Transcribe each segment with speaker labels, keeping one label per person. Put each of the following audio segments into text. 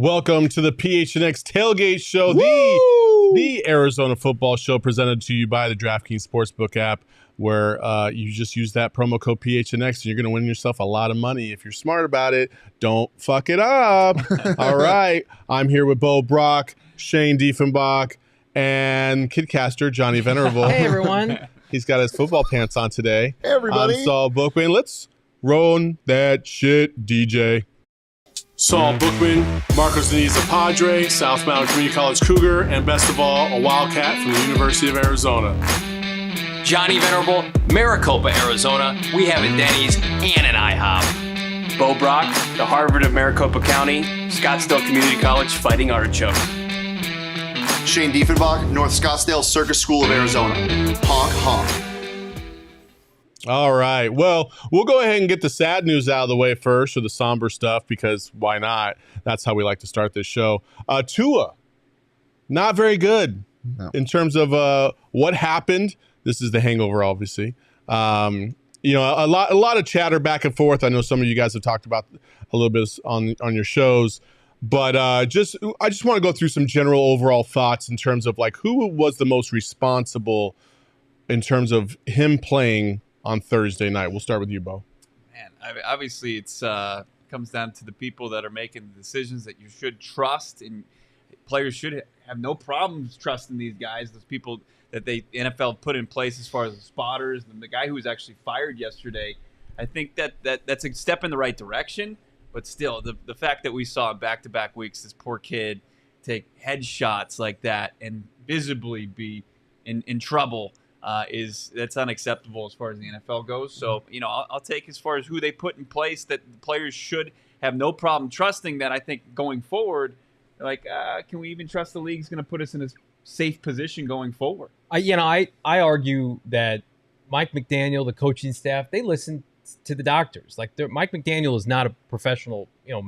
Speaker 1: Welcome to the PHNX Tailgate Show, the Arizona football show presented to you by the Draftkings Sportsbook app, where you just use that promo code PHNX and you're going to win yourself a lot of money. If you're smart about it, don't fuck it up. All right. I'm here with Bo Brock, Shane Diefenbach, and Kidcaster Johnny Venerable.
Speaker 2: Hey, everyone.
Speaker 1: He's got his football pants on today.
Speaker 3: Hey, everybody.
Speaker 1: I'm Saul Bookman. Let's roll that shit, DJ. Saul Bookman, Marcos Deniz, a Padre, Southbound Community College Cougar, and best of all, a Wildcat from the University of Arizona.
Speaker 4: Johnny Venerable, Maricopa, Arizona. We have a Denny's and an IHOP.
Speaker 5: Bo Brock, the Harvard of Maricopa County, Scottsdale Community College, Fighting Artichoke.
Speaker 3: Shane Diefenbach, North Scottsdale Circus School of Arizona. Honk, honk.
Speaker 1: All right. Well, we'll go ahead and get the sad news out of the way first, or the somber stuff, because why not? That's how we like to start this show. Tua, not very good in terms of what happened. This is the hangover, obviously. A lot of chatter back and forth. I know some of you guys have talked about a little bit on your shows, but I just want to go through some general overall thoughts in terms of like who was the most responsible in terms of him playing on Thursday night. We'll start with you, Bo.
Speaker 6: Man, obviously it's comes down to the people that are making the decisions that you should trust, and players should have no problems trusting these guys, those people that the NFL put in place as far as the spotters, and the guy who was actually fired yesterday. I think that's a step in the right direction, but still, the fact that we saw in back-to-back weeks this poor kid take headshots like that and visibly be in trouble, that's unacceptable as far as the NFL goes. So, I'll take as far as who they put in place that the players should have no problem trusting. That I think going forward, can we even trust the league's going to put us in a safe position going forward?
Speaker 2: I argue that Mike McDaniel, the coaching staff, they listen to the doctors. Mike McDaniel is not a professional, a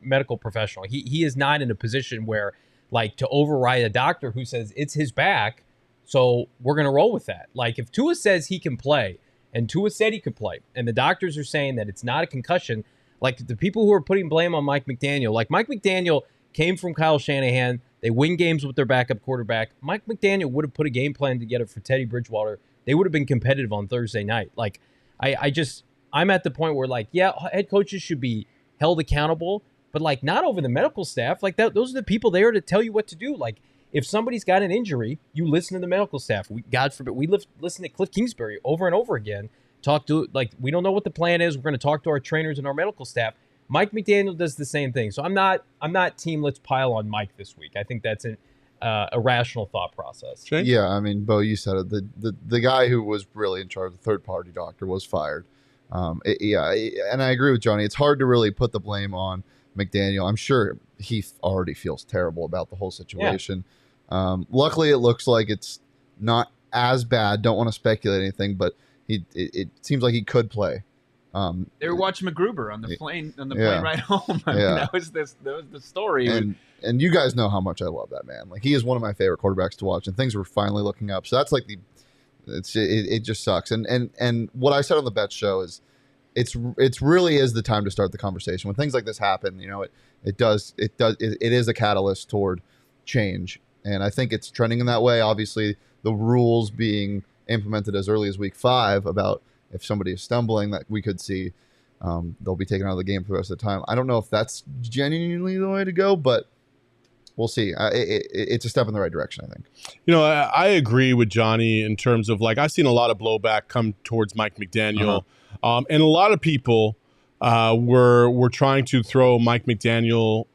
Speaker 2: medical professional. He is not in a position where, to override a doctor who says it's his back, so we're going to roll with that. If Tua says he can play, and Tua said he could play, and the doctors are saying that it's not a concussion, the people who are putting blame on Mike McDaniel, Mike McDaniel came from Kyle Shanahan. They win games with their backup quarterback. Mike McDaniel would have put a game plan together for Teddy Bridgewater. They would have been competitive on Thursday night. I'm at the point where, head coaches should be held accountable, but, not over the medical staff. Those are the people there to tell you what to do. If somebody's got an injury, you listen to the medical staff. God forbid, we listen to Cliff Kingsbury over and over again. We don't know what the plan is. We're going to talk to our trainers and our medical staff. Mike McDaniel does the same thing. So I'm not team let's pile on Mike this week. I think that's a rational thought process.
Speaker 1: Shane?
Speaker 3: Yeah, I mean, Bo, you said it. The guy who was really in charge, the third-party doctor, was fired. And I agree with Johnny. It's hard to really put the blame on McDaniel. I'm sure he already feels terrible about the whole situation. Yeah. Luckily, it looks like it's not as bad. Don't want to speculate anything, but it seems like he could play.
Speaker 6: They were watching McGruber on the plane plane ride home. That was the story.
Speaker 3: And you guys know how much I love that man. He is one of my favorite quarterbacks to watch, and things were finally looking up. So that's it just sucks. And what I said on the Bet Show is it's really is the time to start the conversation when things like this happen. It is a catalyst toward change. And I think it's trending in that way. Obviously, the rules being implemented as early as week 5 about if somebody is stumbling, that we could see they'll be taken out of the game for the rest of the time. I don't know if that's genuinely the way to go, but we'll see. It's a step in the right direction, I think.
Speaker 1: I agree with Johnny in terms of I've seen a lot of blowback come towards Mike McDaniel, and a lot of people were trying to throw Mike McDaniel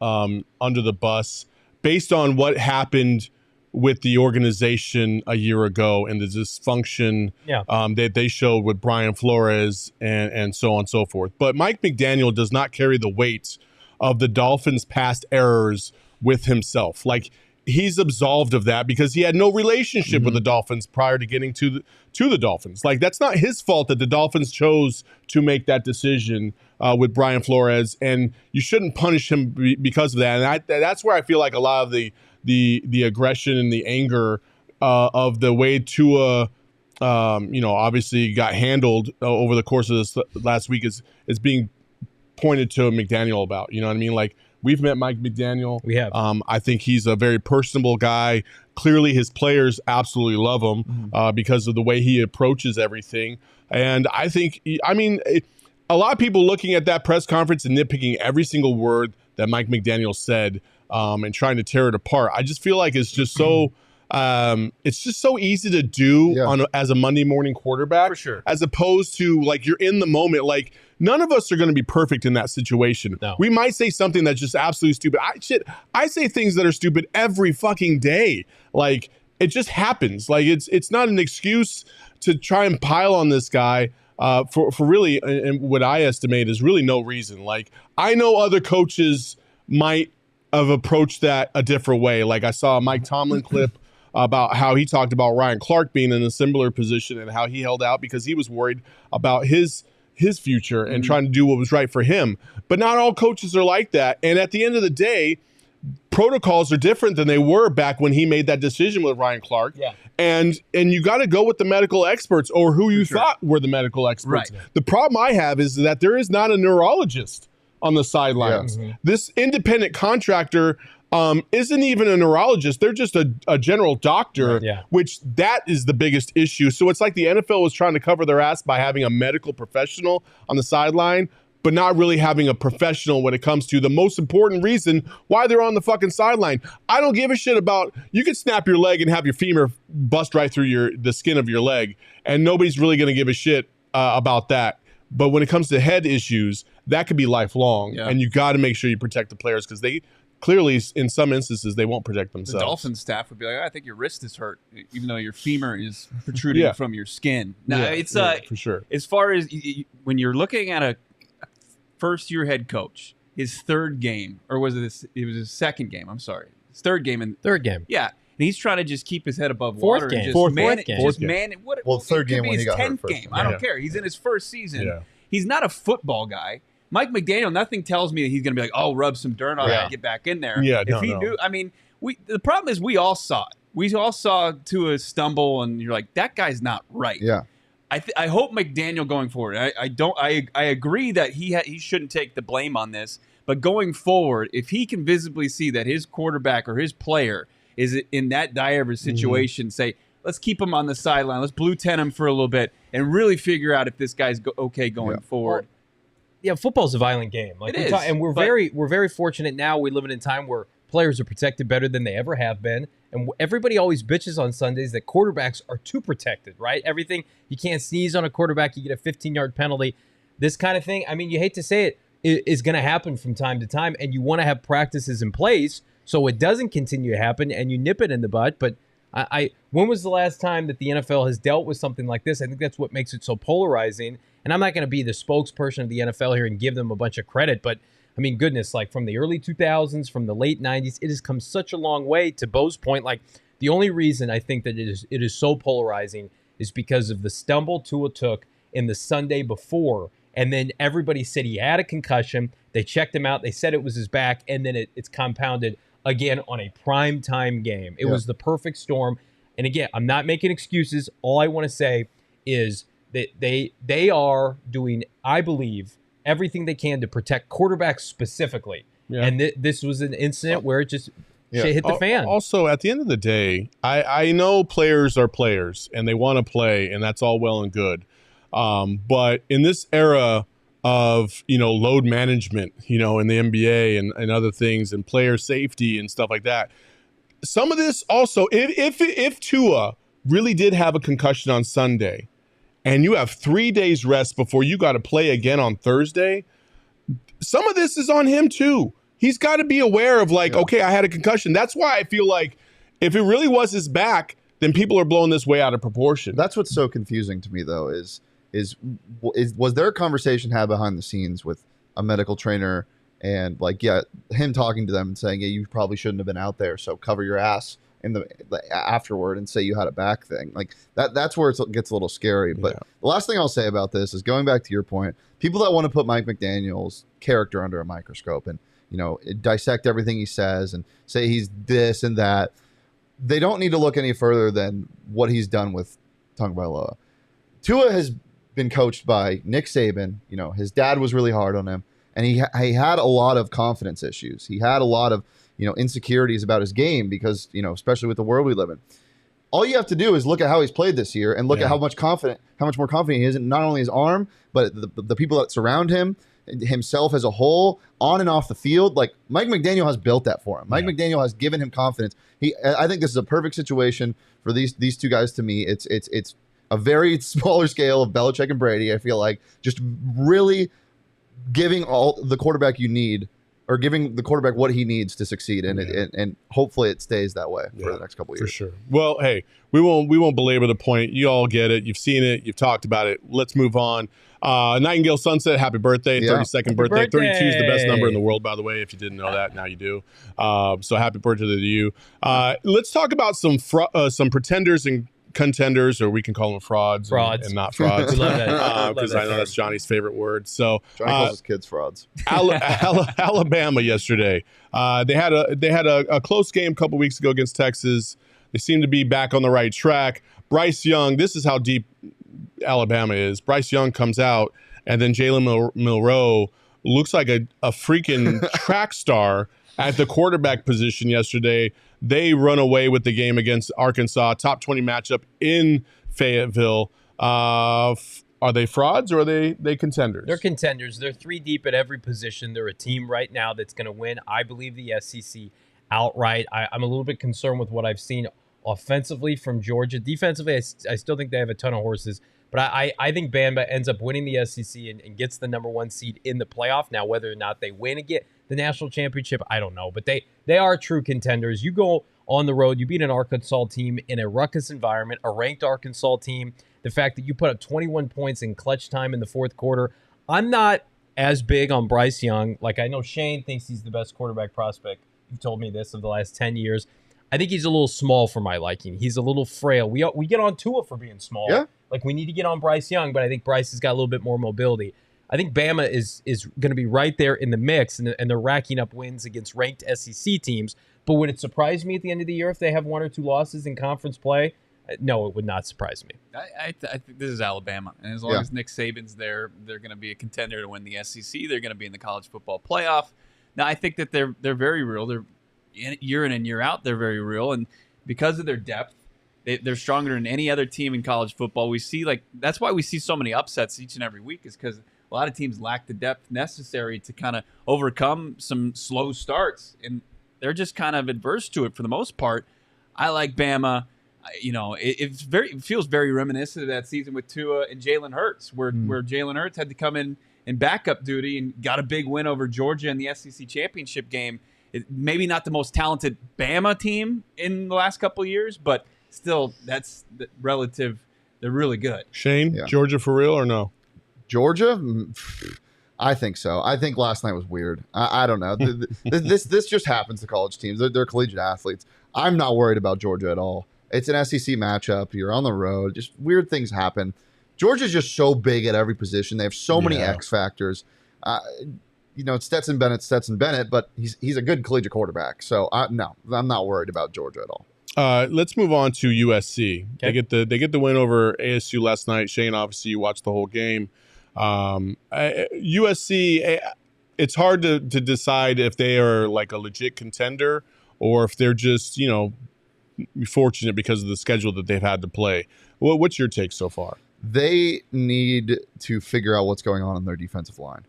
Speaker 1: under the bus based on what happened with the organization a year ago and the dysfunction that they showed with Brian Flores and so on and so forth. But Mike McDaniel does not carry the weight of the Dolphins' past errors with himself. He's absolved of that because he had no relationship with the Dolphins prior to getting to the Dolphins. That's not his fault that the Dolphins chose to make that decision with Brian Flores, and you shouldn't punish him because of that. And that's where I feel like a lot of the aggression and the anger of the way Tua, obviously got handled over the course of this last week is being pointed to McDaniel about. You know what I mean? We've met Mike McDaniel.
Speaker 2: We have.
Speaker 1: I think he's a very personable guy. Clearly, his players absolutely love him because of the way he approaches everything. And I think, a lot of people looking at that press conference and nitpicking every single word that Mike McDaniel said and trying to tear it apart. I just feel like it's just so easy to do as a Monday morning quarterback,
Speaker 2: For sure.
Speaker 1: as opposed to like you're in the moment. Like none of us are going to be perfect in that situation.
Speaker 2: No.
Speaker 1: We might say something that's just absolutely stupid. I say things that are stupid every fucking day. Like it just happens. Like it's not an excuse to try and pile on this guy for really, and what I estimate is really no reason. Like I know other coaches might have approached that a different way. Like I saw a Mike Tomlin clip about how he talked about Ryan Clark being in a similar position and how he held out because he was worried about his future and trying to do what was right for him. But not all coaches are like that. And at the end of the day, protocols are different than they were back when he made that decision with Ryan Clark.
Speaker 2: Yeah.
Speaker 1: And you got to go with the medical experts or who you thought were the medical experts.
Speaker 6: Right.
Speaker 1: The problem I have is that there is not a neurologist on the sidelines. This independent contractor isn't even a neurologist. They're just a general doctor, which that is the biggest issue. So it's like the NFL was trying to cover their ass by having a medical professional on the sideline, but not really having a professional when it comes to the most important reason why they're on the fucking sideline. I don't give a shit about, you could snap your leg and have your femur bust right through the skin of your leg, and nobody's really going to give a shit about that. But when it comes to head issues, that could be lifelong, and you got to make sure you protect the players because they clearly, in some instances, they won't protect themselves.
Speaker 6: The Dolphins staff would be like, I think your wrist is hurt, even though your femur is protruding from your skin. Now, it's
Speaker 1: for sure.
Speaker 6: As far as when you're looking at a first-year head coach, his third game, or was it? It was his second game. I'm sorry, his third game.
Speaker 2: Third game.
Speaker 6: Yeah, and he's trying to just keep his head above
Speaker 2: Fourth
Speaker 6: water.
Speaker 2: game.
Speaker 6: And just
Speaker 2: Fourth
Speaker 6: man,
Speaker 2: game.
Speaker 6: Just
Speaker 1: Fourth
Speaker 6: man. What?
Speaker 3: Third
Speaker 6: it could
Speaker 3: game
Speaker 6: be
Speaker 3: when he
Speaker 6: his
Speaker 3: got hurt
Speaker 6: 10th
Speaker 3: first
Speaker 6: game.
Speaker 3: game.
Speaker 6: I don't care. He's in his first season.
Speaker 1: Yeah.
Speaker 6: He's not a football guy. Mike McDaniel, nothing tells me that he's going to be like, oh, rub some dirt on it and get back in there.
Speaker 1: Yeah,
Speaker 6: if he knew, I mean, the problem is we all saw it. We all saw Tua stumble, and you're like, that guy's not right.
Speaker 3: Yeah.
Speaker 6: I hope McDaniel going forward. I agree that he shouldn't take the blame on this, but going forward, if he can visibly see that his quarterback or his player is in that dire of a situation, say, let's keep him on the sideline, let's blue tent him for a little bit, and really figure out if this guy's okay going forward.
Speaker 2: Yeah, football's a violent game. Like
Speaker 6: it is,
Speaker 2: and we're very fortunate now. We live in a time where players are protected better than they ever have been. And everybody always bitches on Sundays that quarterbacks are too protected, right? Everything, you can't sneeze on a quarterback, you get a 15-yard penalty. This kind of thing, I mean, you hate to say it, is going to happen from time to time, and you want to have practices in place so it doesn't continue to happen and you nip it in the butt. But when was the last time that the NFL has dealt with something like this? I think that's what makes it so polarizing. And I'm not going to be the spokesperson of the NFL here and give them a bunch of credit, but I mean, goodness, like from the early 2000s, from the late 90s, it has come such a long way. To Bo's point, like the only reason I think that it is so polarizing is because of the stumble Tua took in the Sunday before. And then everybody said he had a concussion. They checked him out. They said it was his back. And then it's compounded again on a primetime game. It was the perfect storm. And again, I'm not making excuses. All I want to say is that they are doing, I believe, everything they can to protect quarterbacks specifically. Yeah. And this was an incident where it just shit hit the fan.
Speaker 1: Also, at the end of the day, I know players are players and they want to play, and that's all well and good. But in this era of, load management, in the NBA and other things and player safety and stuff like that, some of this also, if Tua really did have a concussion on Sunday, and you have 3 days rest before you got to play again on Thursday, some of this is on him too. He's got to be aware of okay, I had a concussion. That's why I feel like if it really was his back, then people are blowing this way out of proportion.
Speaker 3: That's what's so confusing to me, though, is was there a conversation had behind the scenes with a medical trainer and him talking to them and saying, yeah, you probably shouldn't have been out there, so cover your ass in the afterward and say you had a back thing like that's where it gets a little scary. But the last thing I'll say about this is, going back to your point, people that want to put Mike McDaniel's character under a microscope and dissect everything he says and say he's this and that, they don't need to look any further than what he's done with Tagovailoa. Tua has been coached by Nick Saban. His dad was really hard on him. and he had a lot of confidence issues. He had a lot of insecurities about his game because especially with the world we live in. All you have to do is look at how he's played this year and look at how much more confident he is in not only his arm, but the people that surround him, himself as a whole, on and off the field. Like Mike McDaniel has built that for him. Mike McDaniel has given him confidence. I think this is a perfect situation for these two guys. To me, it's a very smaller scale of Belichick and Brady. I feel like just really giving all the quarterback you need, or giving the quarterback what he needs to succeed, and hopefully it stays that way for the next couple of years.
Speaker 1: For sure. Well, hey, we won't belabor the point. You all get it. You've seen it. You've talked about it. Let's move on. Nightingale Sunset, happy birthday, 32nd birthday. 32 is the best number in the world, by the way. If you didn't know that, now you do. So happy birthday to you. Let's talk about some pretenders and contenders, or we can call them frauds. And not frauds.
Speaker 2: We love that.
Speaker 1: Because I know that's Johnny's favorite word. So
Speaker 3: Johnny calls his kids frauds.
Speaker 1: Alabama yesterday. They had a close game a couple weeks ago against Texas. They seem to be back on the right track. Bryce Young, this is how deep Alabama is. Bryce Young comes out, and then Jalen Milroe looks like a freaking track star at the quarterback position yesterday. They run away with the game against Arkansas, top 20 matchup in Fayetteville. Are they frauds or are they contenders?
Speaker 2: They're contenders. They're 3 deep at every position. They're a team right now that's going to win, I believe, the SEC outright. I'm a little bit concerned with what I've seen offensively from Georgia. Defensively, I still think they have a ton of horses. But I think Bama ends up winning the SEC and gets the number 1 seed in the playoff. Now, whether or not they win again the national championship, I don't know. But they are true contenders. You go on the road, you beat an Arkansas team in a ruckus environment, a ranked Arkansas team. The fact that you put up 21 points in clutch time in the fourth quarter. I'm not as big on Bryce Young. Like, I know Shane thinks he's the best quarterback prospect. You've told me this of the last 10 years. I think he's a little small for my liking. He's a little frail. We get on Tua for being small.
Speaker 3: Yeah.
Speaker 2: Like, we need to get on Bryce Young, but I think Bryce has got a little bit more mobility. I think Bama is going to be right there in the mix, and they're racking up wins against ranked SEC teams. But would it surprise me at the end of the year if they have 1 or 2 losses in conference play? No, it would not surprise me.
Speaker 6: I think this is Alabama, and as long as Nick Saban's there, they're going to be a contender to win the SEC. They're going to be in the college football playoff. Now, I think that they're very real. They're year in and year out. They're very real, and because of their depth, they're stronger than any other team in college football. We see that's why we see so many upsets each and every week, is because a lot of teams lack the depth necessary to kind of overcome some slow starts, and they're just kind of adverse to it for the most part. I like Bama. It feels very reminiscent of that season with Tua and Jalen Hurts, where Jalen Hurts had to come in backup duty and got a big win over Georgia in the SEC championship game. Maybe not the most talented Bama team in the last couple of years, but still, that's relative. They're really good.
Speaker 1: Shane, Georgia for real or no?
Speaker 3: Georgia? I think so. I think last night was weird. I don't know. This just happens to college teams. They're collegiate athletes. I'm not worried about Georgia at all. It's an SEC matchup. You're on the road. Just weird things happen. Georgia's just so big at every position. They have so many X factors. It's Stetson Bennett, but he's a good collegiate quarterback. So no, I'm not worried about Georgia at all.
Speaker 1: Let's move on to USC.
Speaker 2: Okay.
Speaker 1: They get the win over ASU last night. Shane, obviously, you watched the whole game. USC, it's hard to decide if they are like a legit contender or if they're just fortunate because of the schedule that they've had to play. What's your take so far?
Speaker 3: They need to figure out what's going on in their defensive line.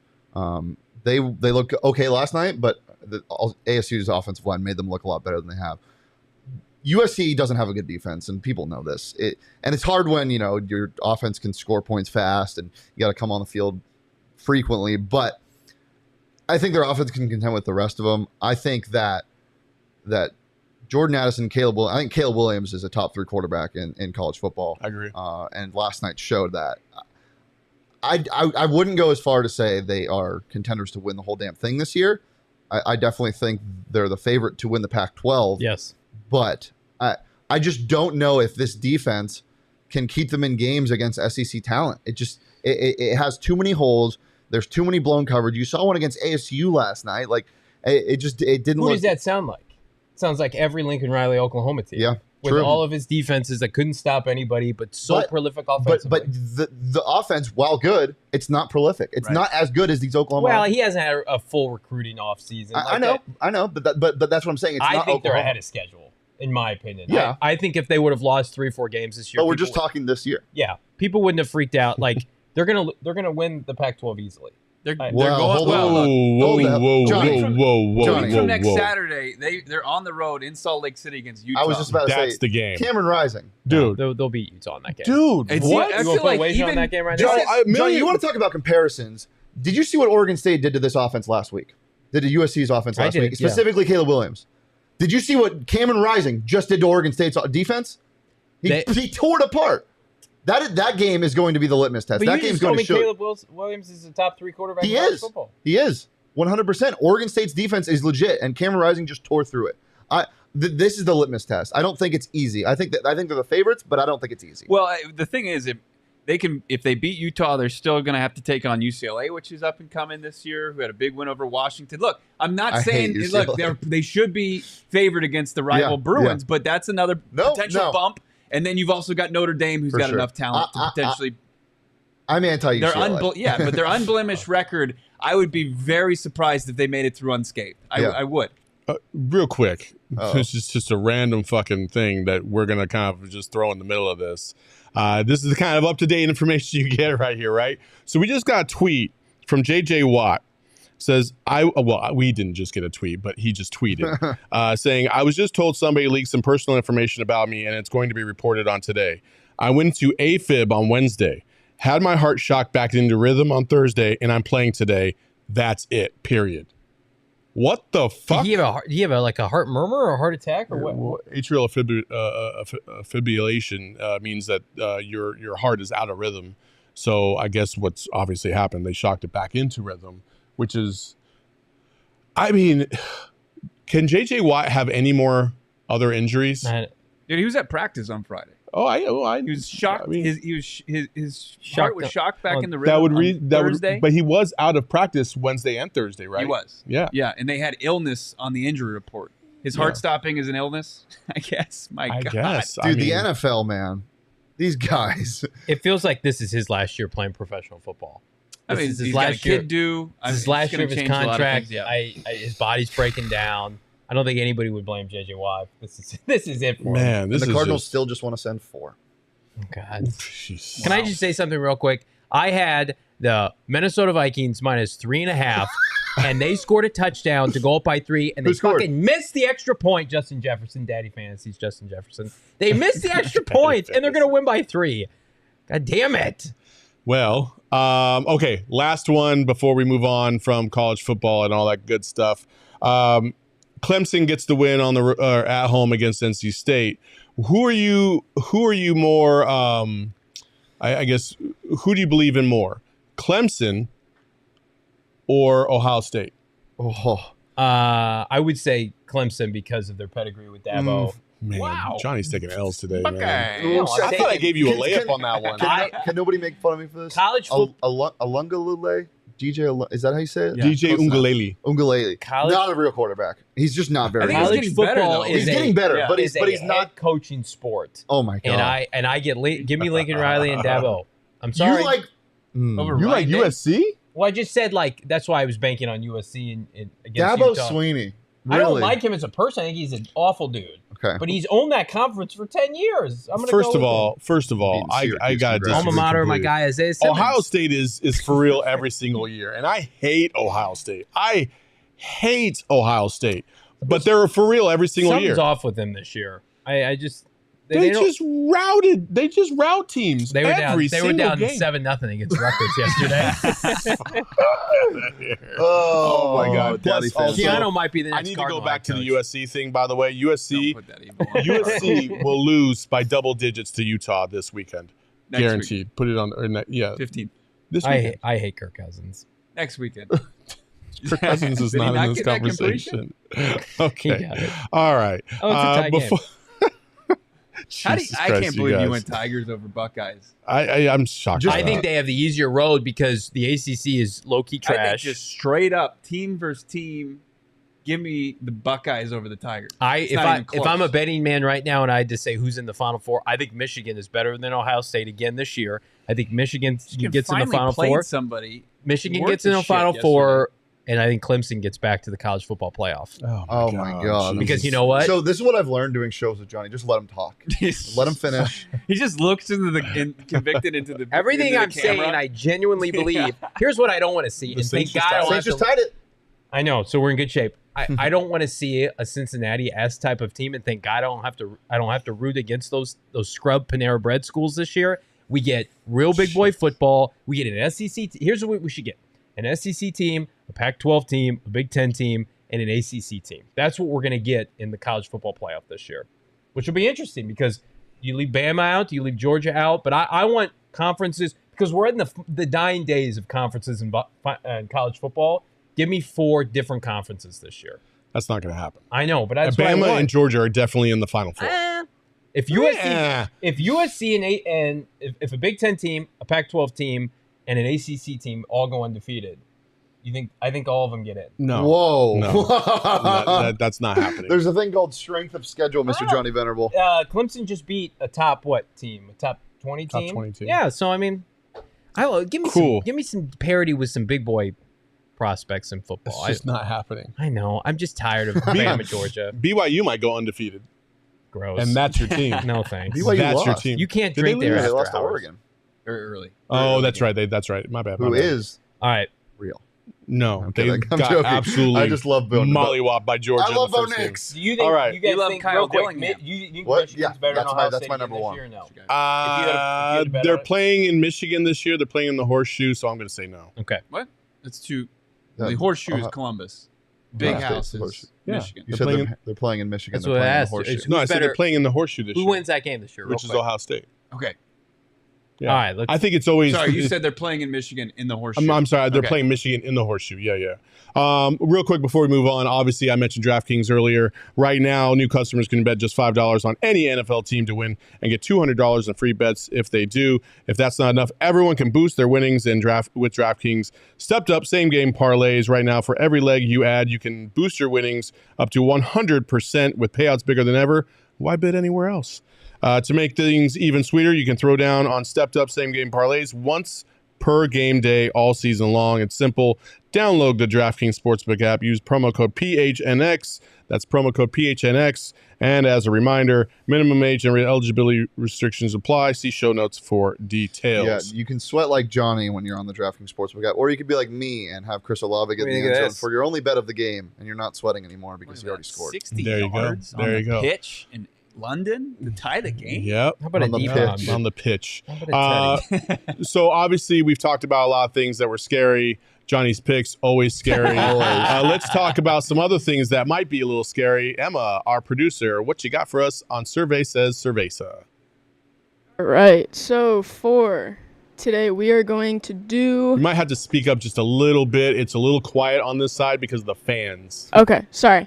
Speaker 3: They looked okay last night, but ASU's offensive line made them look a lot better than they have. USC doesn't have a good defense, and people know this. And it's hard when your offense can score points fast, and you got to come on the field frequently. But I think their offense can contend with the rest of them. I think that Jordan Addison, I think Caleb Williams is a top 3 quarterback in college football.
Speaker 1: I agree.
Speaker 3: And last night showed that. I wouldn't go as far to say they are contenders to win the whole damn thing this year. I definitely think they're the favorite to win the Pac-12.
Speaker 2: Yes.
Speaker 3: But I just don't know if this defense can keep them in games against SEC talent. It has too many holes. There's too many blown coverage. You saw one against ASU last night. Like it didn't.
Speaker 2: Who does that sound like? It sounds like every Lincoln Riley Oklahoma team.
Speaker 3: Yeah.
Speaker 2: with all of his defenses that couldn't stop anybody, but prolific offensively.
Speaker 3: But the offense, while good, it's not prolific. It's not as good as these Oklahoma.
Speaker 2: Well, he hasn't had a full recruiting offseason.
Speaker 3: I know, but that's what I'm saying. It's
Speaker 2: I
Speaker 3: not
Speaker 2: think
Speaker 3: Oklahoma.
Speaker 2: they're ahead of schedule, in my opinion.
Speaker 3: Yeah.
Speaker 2: I think if they would have lost 3 or 4 games this year,
Speaker 3: But we're just talking this year.
Speaker 2: Yeah, people wouldn't have freaked out. Like they're gonna win the Pac-12 easily.
Speaker 6: They're
Speaker 3: Well,
Speaker 6: going
Speaker 3: hold
Speaker 6: well.
Speaker 3: on.
Speaker 1: Whoa,
Speaker 3: Johnny,
Speaker 6: From next Saturday, they're on the road in Salt Lake City against Utah.
Speaker 3: I was just about to say
Speaker 1: That's the game.
Speaker 3: Cameron Rising.
Speaker 1: Dude.
Speaker 2: They'll beat Utah in that game.
Speaker 1: Dude,
Speaker 6: It's-
Speaker 1: what?
Speaker 6: I
Speaker 2: You
Speaker 6: feel
Speaker 2: want to put
Speaker 6: like
Speaker 2: a wager on
Speaker 6: even-
Speaker 2: that game right now?
Speaker 3: Johnny, you want to talk about comparisons? Did you see what Oregon State did to this offense last week? Did to USC's offense
Speaker 2: I
Speaker 3: last
Speaker 2: did,
Speaker 3: week?
Speaker 2: yeah.
Speaker 3: Specifically, Caleb Williams. Did you see what Cameron Rising just did to Oregon State's defense? He tore it apart. That game is going to be the litmus test.
Speaker 2: But
Speaker 3: That
Speaker 2: you
Speaker 3: game's
Speaker 2: just
Speaker 3: going
Speaker 2: told
Speaker 3: to
Speaker 2: me
Speaker 3: show.
Speaker 2: Caleb Williams is the top 3 quarterback
Speaker 3: He
Speaker 2: in college
Speaker 3: is.
Speaker 2: football.
Speaker 3: He is 100%. Oregon State's defense is legit, and Cameron Rising just tore through it. This is the litmus test. I don't think it's easy. I think they're the favorites, but I don't think it's easy.
Speaker 6: Well, the thing is, if they beat Utah, they're still going to have to take on UCLA, which is up and coming this year, who had a big win over Washington. Look, I'm not saying they should be favored against the rival Bruins, but that's another potential bump. And then you've also got Notre Dame, who's got enough talent to potentially.
Speaker 3: I'm anti-UCLA.
Speaker 6: But their unblemished record, I would be very surprised if they made it through unscathed. I would.
Speaker 1: Real quick, this is just a random fucking thing that we're going to kind of just throw in the middle of this. This is the kind of up-to-date information you get right here, right? So we just got a tweet from JJ Watt. Says, we didn't just get a tweet, but he just tweeted saying, I was just told somebody leaked some personal information about me and it's going to be reported on today. I went to AFib on Wednesday, had my heart shocked back into rhythm on Thursday, and I'm playing today. That's it, period. What the fuck?
Speaker 2: Do you have a heart murmur or a heart attack or what?
Speaker 1: Well, atrial fibrillation means that your heart is out of rhythm. So I guess what's obviously happened, they shocked it back into rhythm, which is, I mean, can JJ Watt have any more other injuries?
Speaker 6: Dude, he was at practice on Friday.
Speaker 1: He
Speaker 6: was shocked.
Speaker 1: I mean,
Speaker 6: his heart was shocked back in the rhythm on Thursday.
Speaker 1: But he was out of practice Wednesday and Thursday, right?
Speaker 6: He was.
Speaker 1: Yeah.
Speaker 6: Yeah, and they had illness on the injury report. His heart stopping is an illness, I guess. My God.
Speaker 3: Dude, the NFL, man. These guys.
Speaker 2: It feels like this is his last year playing professional football.
Speaker 6: I mean,
Speaker 2: This is
Speaker 6: he's
Speaker 2: his
Speaker 6: got a
Speaker 2: last year.
Speaker 6: kid due.
Speaker 2: This is his last year of his contract.
Speaker 6: Yeah.
Speaker 2: His body's breaking down. I don't think anybody would blame JJ Watt. This is it for him.
Speaker 1: Man,
Speaker 3: And
Speaker 1: this
Speaker 3: the
Speaker 1: is
Speaker 3: Cardinals
Speaker 1: just,
Speaker 3: still just want to send 4.
Speaker 2: Oh, God.
Speaker 1: Jeez.
Speaker 2: Can I just say something real quick? I had the Minnesota Vikings minus 3.5, and they scored a touchdown to go up by 3, and they fucking missed the extra point. Justin Jefferson, Daddy Fantasy's Justin Jefferson. They missed the extra point, and they're going to win by 3. God damn it.
Speaker 1: Well, okay, last one before we move on from college football and all that good stuff. Clemson gets the win on the at home against NC State. Who are you more? I guess who do you believe in more, Clemson or Ohio State?
Speaker 2: I would say Clemson because of their pedigree with Dabo.
Speaker 1: Man,
Speaker 2: Wow.
Speaker 1: Johnny's taking L's today, man.
Speaker 2: No,
Speaker 1: I thought I gave you a layup on that one.
Speaker 3: Can nobody make fun of me for this?
Speaker 2: College football.
Speaker 3: Alungalule? Is that how you say it?
Speaker 6: Yeah,
Speaker 1: DJ Ungalele.
Speaker 3: Ungalele.
Speaker 2: College-
Speaker 3: Not a real quarterback. He's just not very
Speaker 6: I think he's
Speaker 3: good.
Speaker 6: getting
Speaker 2: College
Speaker 6: better,
Speaker 2: football
Speaker 6: though.
Speaker 2: is
Speaker 3: He's getting better, but
Speaker 2: is
Speaker 3: he's
Speaker 2: a
Speaker 3: not
Speaker 2: head coaching sport.
Speaker 3: Oh my god.
Speaker 2: And I get give me Lincoln Riley and Dabo. I'm sorry.
Speaker 3: You like
Speaker 6: Over
Speaker 1: You like
Speaker 6: Ryan Day.
Speaker 1: USC?
Speaker 2: Well, I just said that's why I was banking on USC and against
Speaker 3: Dabo
Speaker 2: Utah.
Speaker 3: Sweeney.
Speaker 2: I don't
Speaker 3: Really?
Speaker 2: like him as a person. I think he's an awful dude.
Speaker 3: Okay.
Speaker 2: But he's owned that conference for 10 years. I'm gonna
Speaker 1: First
Speaker 2: go
Speaker 1: of
Speaker 2: with
Speaker 1: all,
Speaker 3: Beating
Speaker 1: I
Speaker 3: Syracuse,
Speaker 1: got
Speaker 3: congrats.
Speaker 2: alma mater, my guy Isaiah Simmons.
Speaker 1: Ohio State is for real every single year, and I hate Ohio State. I hate Ohio State, but they're for real every single
Speaker 2: Something's
Speaker 1: year.
Speaker 2: off with them this year. I just
Speaker 1: They
Speaker 2: don't-
Speaker 1: just routed. They just rout teams.
Speaker 2: they were down.
Speaker 1: every
Speaker 2: They were
Speaker 1: single
Speaker 2: down
Speaker 1: game.
Speaker 2: 7-0 against Rutgers yesterday.
Speaker 3: Oh
Speaker 1: my God.
Speaker 3: Daddy
Speaker 1: Plus also-
Speaker 3: Fantasy.
Speaker 2: Keanu might be the next
Speaker 1: I need to
Speaker 2: Cardinal
Speaker 1: go back to
Speaker 2: head
Speaker 1: the
Speaker 2: coach.
Speaker 1: USC thing. By the way,
Speaker 6: Don't
Speaker 1: USC
Speaker 6: put that evil on
Speaker 1: USC will lose by double digits to Utah this weekend,
Speaker 6: Next
Speaker 1: guaranteed. Put it on. Yeah,
Speaker 6: 15th.
Speaker 1: this weekend.
Speaker 2: I hate Kirk Cousins.
Speaker 6: Next weekend.
Speaker 1: Kirk Cousins is
Speaker 6: Did he
Speaker 1: not
Speaker 6: not
Speaker 1: in this
Speaker 6: get that completion?
Speaker 1: conversation.
Speaker 2: He
Speaker 1: Okay.
Speaker 2: got it.
Speaker 1: All right.
Speaker 2: Oh, it's a tie game.
Speaker 1: Jesus
Speaker 6: I
Speaker 1: Christ,
Speaker 6: can't
Speaker 1: you
Speaker 6: believe you
Speaker 1: guys.
Speaker 6: went Tigers over Buckeyes.
Speaker 1: I'm shocked.
Speaker 3: Just-
Speaker 1: by
Speaker 2: I think
Speaker 1: that.
Speaker 2: they have the easier road because the ACC is low-key
Speaker 6: I think
Speaker 2: trash.
Speaker 6: just straight up team versus team. give me the Buckeyes over the Tigers.
Speaker 2: If I'm a betting man right now and I had to say who's in the Final Four, I think Michigan is better than Ohio State again this year. I think Michigan gets in the Final Four. Michigan gets in the Final Four, and I think Clemson gets back to the college football playoff.
Speaker 3: Oh my God!
Speaker 2: Because you know what?
Speaker 3: So this is what I've learned doing shows with Johnny. Just let him talk. Let him finish.
Speaker 6: He just looks convicted into the
Speaker 2: everything
Speaker 6: into the
Speaker 2: I'm saying. I genuinely believe. Here's what I don't want to see. And thank God I
Speaker 3: just tied it.
Speaker 2: I know, so we're in good shape. I don't want to see a Cincinnati-esque type of team, and thank God I don't have to root against those scrub Panera Bread schools this year. We get real big boy football. We get an SEC. Here's what we should get: an SEC team, a Pac-12 team, a Big Ten team, and an ACC team. That's what we're going to get in the college football playoff this year, which will be interesting because you leave Bama out, you leave Georgia out, but I want conferences because we're in the dying days of conferences in college football. Give me 4 different conferences this year.
Speaker 1: That's not going to happen.
Speaker 2: I know, but that's
Speaker 1: Bama and Georgia are definitely in the Final Four.
Speaker 2: If USC and if a Big Ten team, a Pac-12 team, and an ACC team all go undefeated, I think all of them get in.
Speaker 1: No.
Speaker 3: Whoa.
Speaker 1: No. That's not happening.
Speaker 3: There's a thing called strength of schedule, Mr. Johnny Venerable.
Speaker 2: Clemson just beat a top team? A top 20 team?
Speaker 1: Top 20 team.
Speaker 2: Yeah, so I mean, give me some parity with some big boy prospects in football.
Speaker 1: It's just not happening.
Speaker 2: I know. I'm just tired of Bama, Georgia.
Speaker 1: BYU might go undefeated.
Speaker 2: Gross.
Speaker 1: And that's your team.
Speaker 2: No thanks.
Speaker 3: BYU
Speaker 1: that's
Speaker 3: lost.
Speaker 1: your team.
Speaker 2: You can't drink there.
Speaker 3: They
Speaker 2: after
Speaker 3: lost to
Speaker 2: hours.
Speaker 3: Oregon.
Speaker 6: Very early.
Speaker 1: Oh, that's right. That's right. My bad.
Speaker 3: Who is
Speaker 2: all right?
Speaker 3: Real.
Speaker 1: No,
Speaker 3: I'm
Speaker 1: they
Speaker 3: kidding. I'm
Speaker 1: got
Speaker 3: joking.
Speaker 1: absolutely
Speaker 3: I just love Bo
Speaker 1: mollywopped by Georgia.
Speaker 3: I love
Speaker 1: in the
Speaker 3: Bo
Speaker 1: first game.
Speaker 3: Nix.
Speaker 2: Do you think
Speaker 1: All right.
Speaker 2: you guys
Speaker 6: You love
Speaker 2: think
Speaker 6: Kyle
Speaker 2: real quick?
Speaker 6: Dillingham.
Speaker 2: You think
Speaker 3: What?
Speaker 2: Michigan's
Speaker 3: Yeah,
Speaker 2: better than Ohio
Speaker 3: that's
Speaker 2: State
Speaker 3: my
Speaker 2: again
Speaker 3: number
Speaker 2: this
Speaker 3: one.
Speaker 2: year or no?
Speaker 6: Okay.
Speaker 2: If you had to bet
Speaker 1: They're
Speaker 2: on it?
Speaker 1: playing in Michigan this year. They're playing in the Horseshoe, so I'm going to say no.
Speaker 2: Okay.
Speaker 6: What? That's too. The Horseshoe is Columbus. Big
Speaker 3: Ohio
Speaker 6: House
Speaker 3: State's the
Speaker 6: is
Speaker 3: Horseshoe.
Speaker 6: Michigan.
Speaker 3: You said they're playing in Michigan.
Speaker 2: That's
Speaker 3: they're
Speaker 2: what I
Speaker 3: playing in the
Speaker 2: asked.
Speaker 3: Horseshoe.
Speaker 2: Who's
Speaker 1: No, I said
Speaker 2: better?
Speaker 1: they're playing in the Horseshoe this year.
Speaker 2: Who wins that game this year?
Speaker 1: Which is
Speaker 2: real quick?
Speaker 1: Ohio State.
Speaker 6: Okay.
Speaker 1: Yeah.
Speaker 2: All right.
Speaker 1: I think it's always.
Speaker 6: Sorry, you said they're playing in Michigan in the Horseshoe.
Speaker 1: I'm sorry. They're
Speaker 6: Okay.
Speaker 1: playing Michigan in the Horseshoe. Yeah. Real quick before we move on, obviously I mentioned Draftkings earlier. Right now, new customers can bet just $5 on any NFL team to win and get $200 in free bets if they do. If that's not enough, everyone can boost their winnings with Draftkings. Stepped up same game parlays right now. For every leg you add, you can boost your winnings up to 100% with payouts bigger than ever. Why bet anywhere else? To make things even sweeter, you can throw down on stepped up same game parlays once per game day all season long. It's simple. Download the DraftKings Sportsbook app. Use promo code PHNX. That's promo code PHNX. And as a reminder, minimum age and eligibility restrictions apply. See show notes for details.
Speaker 3: Yeah, you can sweat like Johnny when you're on the DraftKings Sportsbook app, or you could be like me and have Chris Olave get in the end zone for your only bet of the game, and you're not sweating anymore because you already scored.
Speaker 6: 60
Speaker 1: There you go.
Speaker 6: yards
Speaker 1: There
Speaker 6: on
Speaker 1: you
Speaker 6: the
Speaker 1: go.
Speaker 6: pitch in London to tie the game.
Speaker 1: Yep.
Speaker 2: How about
Speaker 3: On
Speaker 2: a
Speaker 3: the
Speaker 2: deep
Speaker 3: pitch.
Speaker 2: bomb?
Speaker 1: On the pitch.
Speaker 2: How about a Teddy?
Speaker 1: So obviously we've talked about a lot of things that were scary. Johnny's picks, always scary. Let's talk about some other things that might be a little scary. Emma, our producer, what you got for us on Survey Says Cervasa?
Speaker 7: All right, so for today we are going to do...
Speaker 1: You might have to speak up just a little bit. It's a little quiet on this side because of the fans.
Speaker 7: Okay, sorry.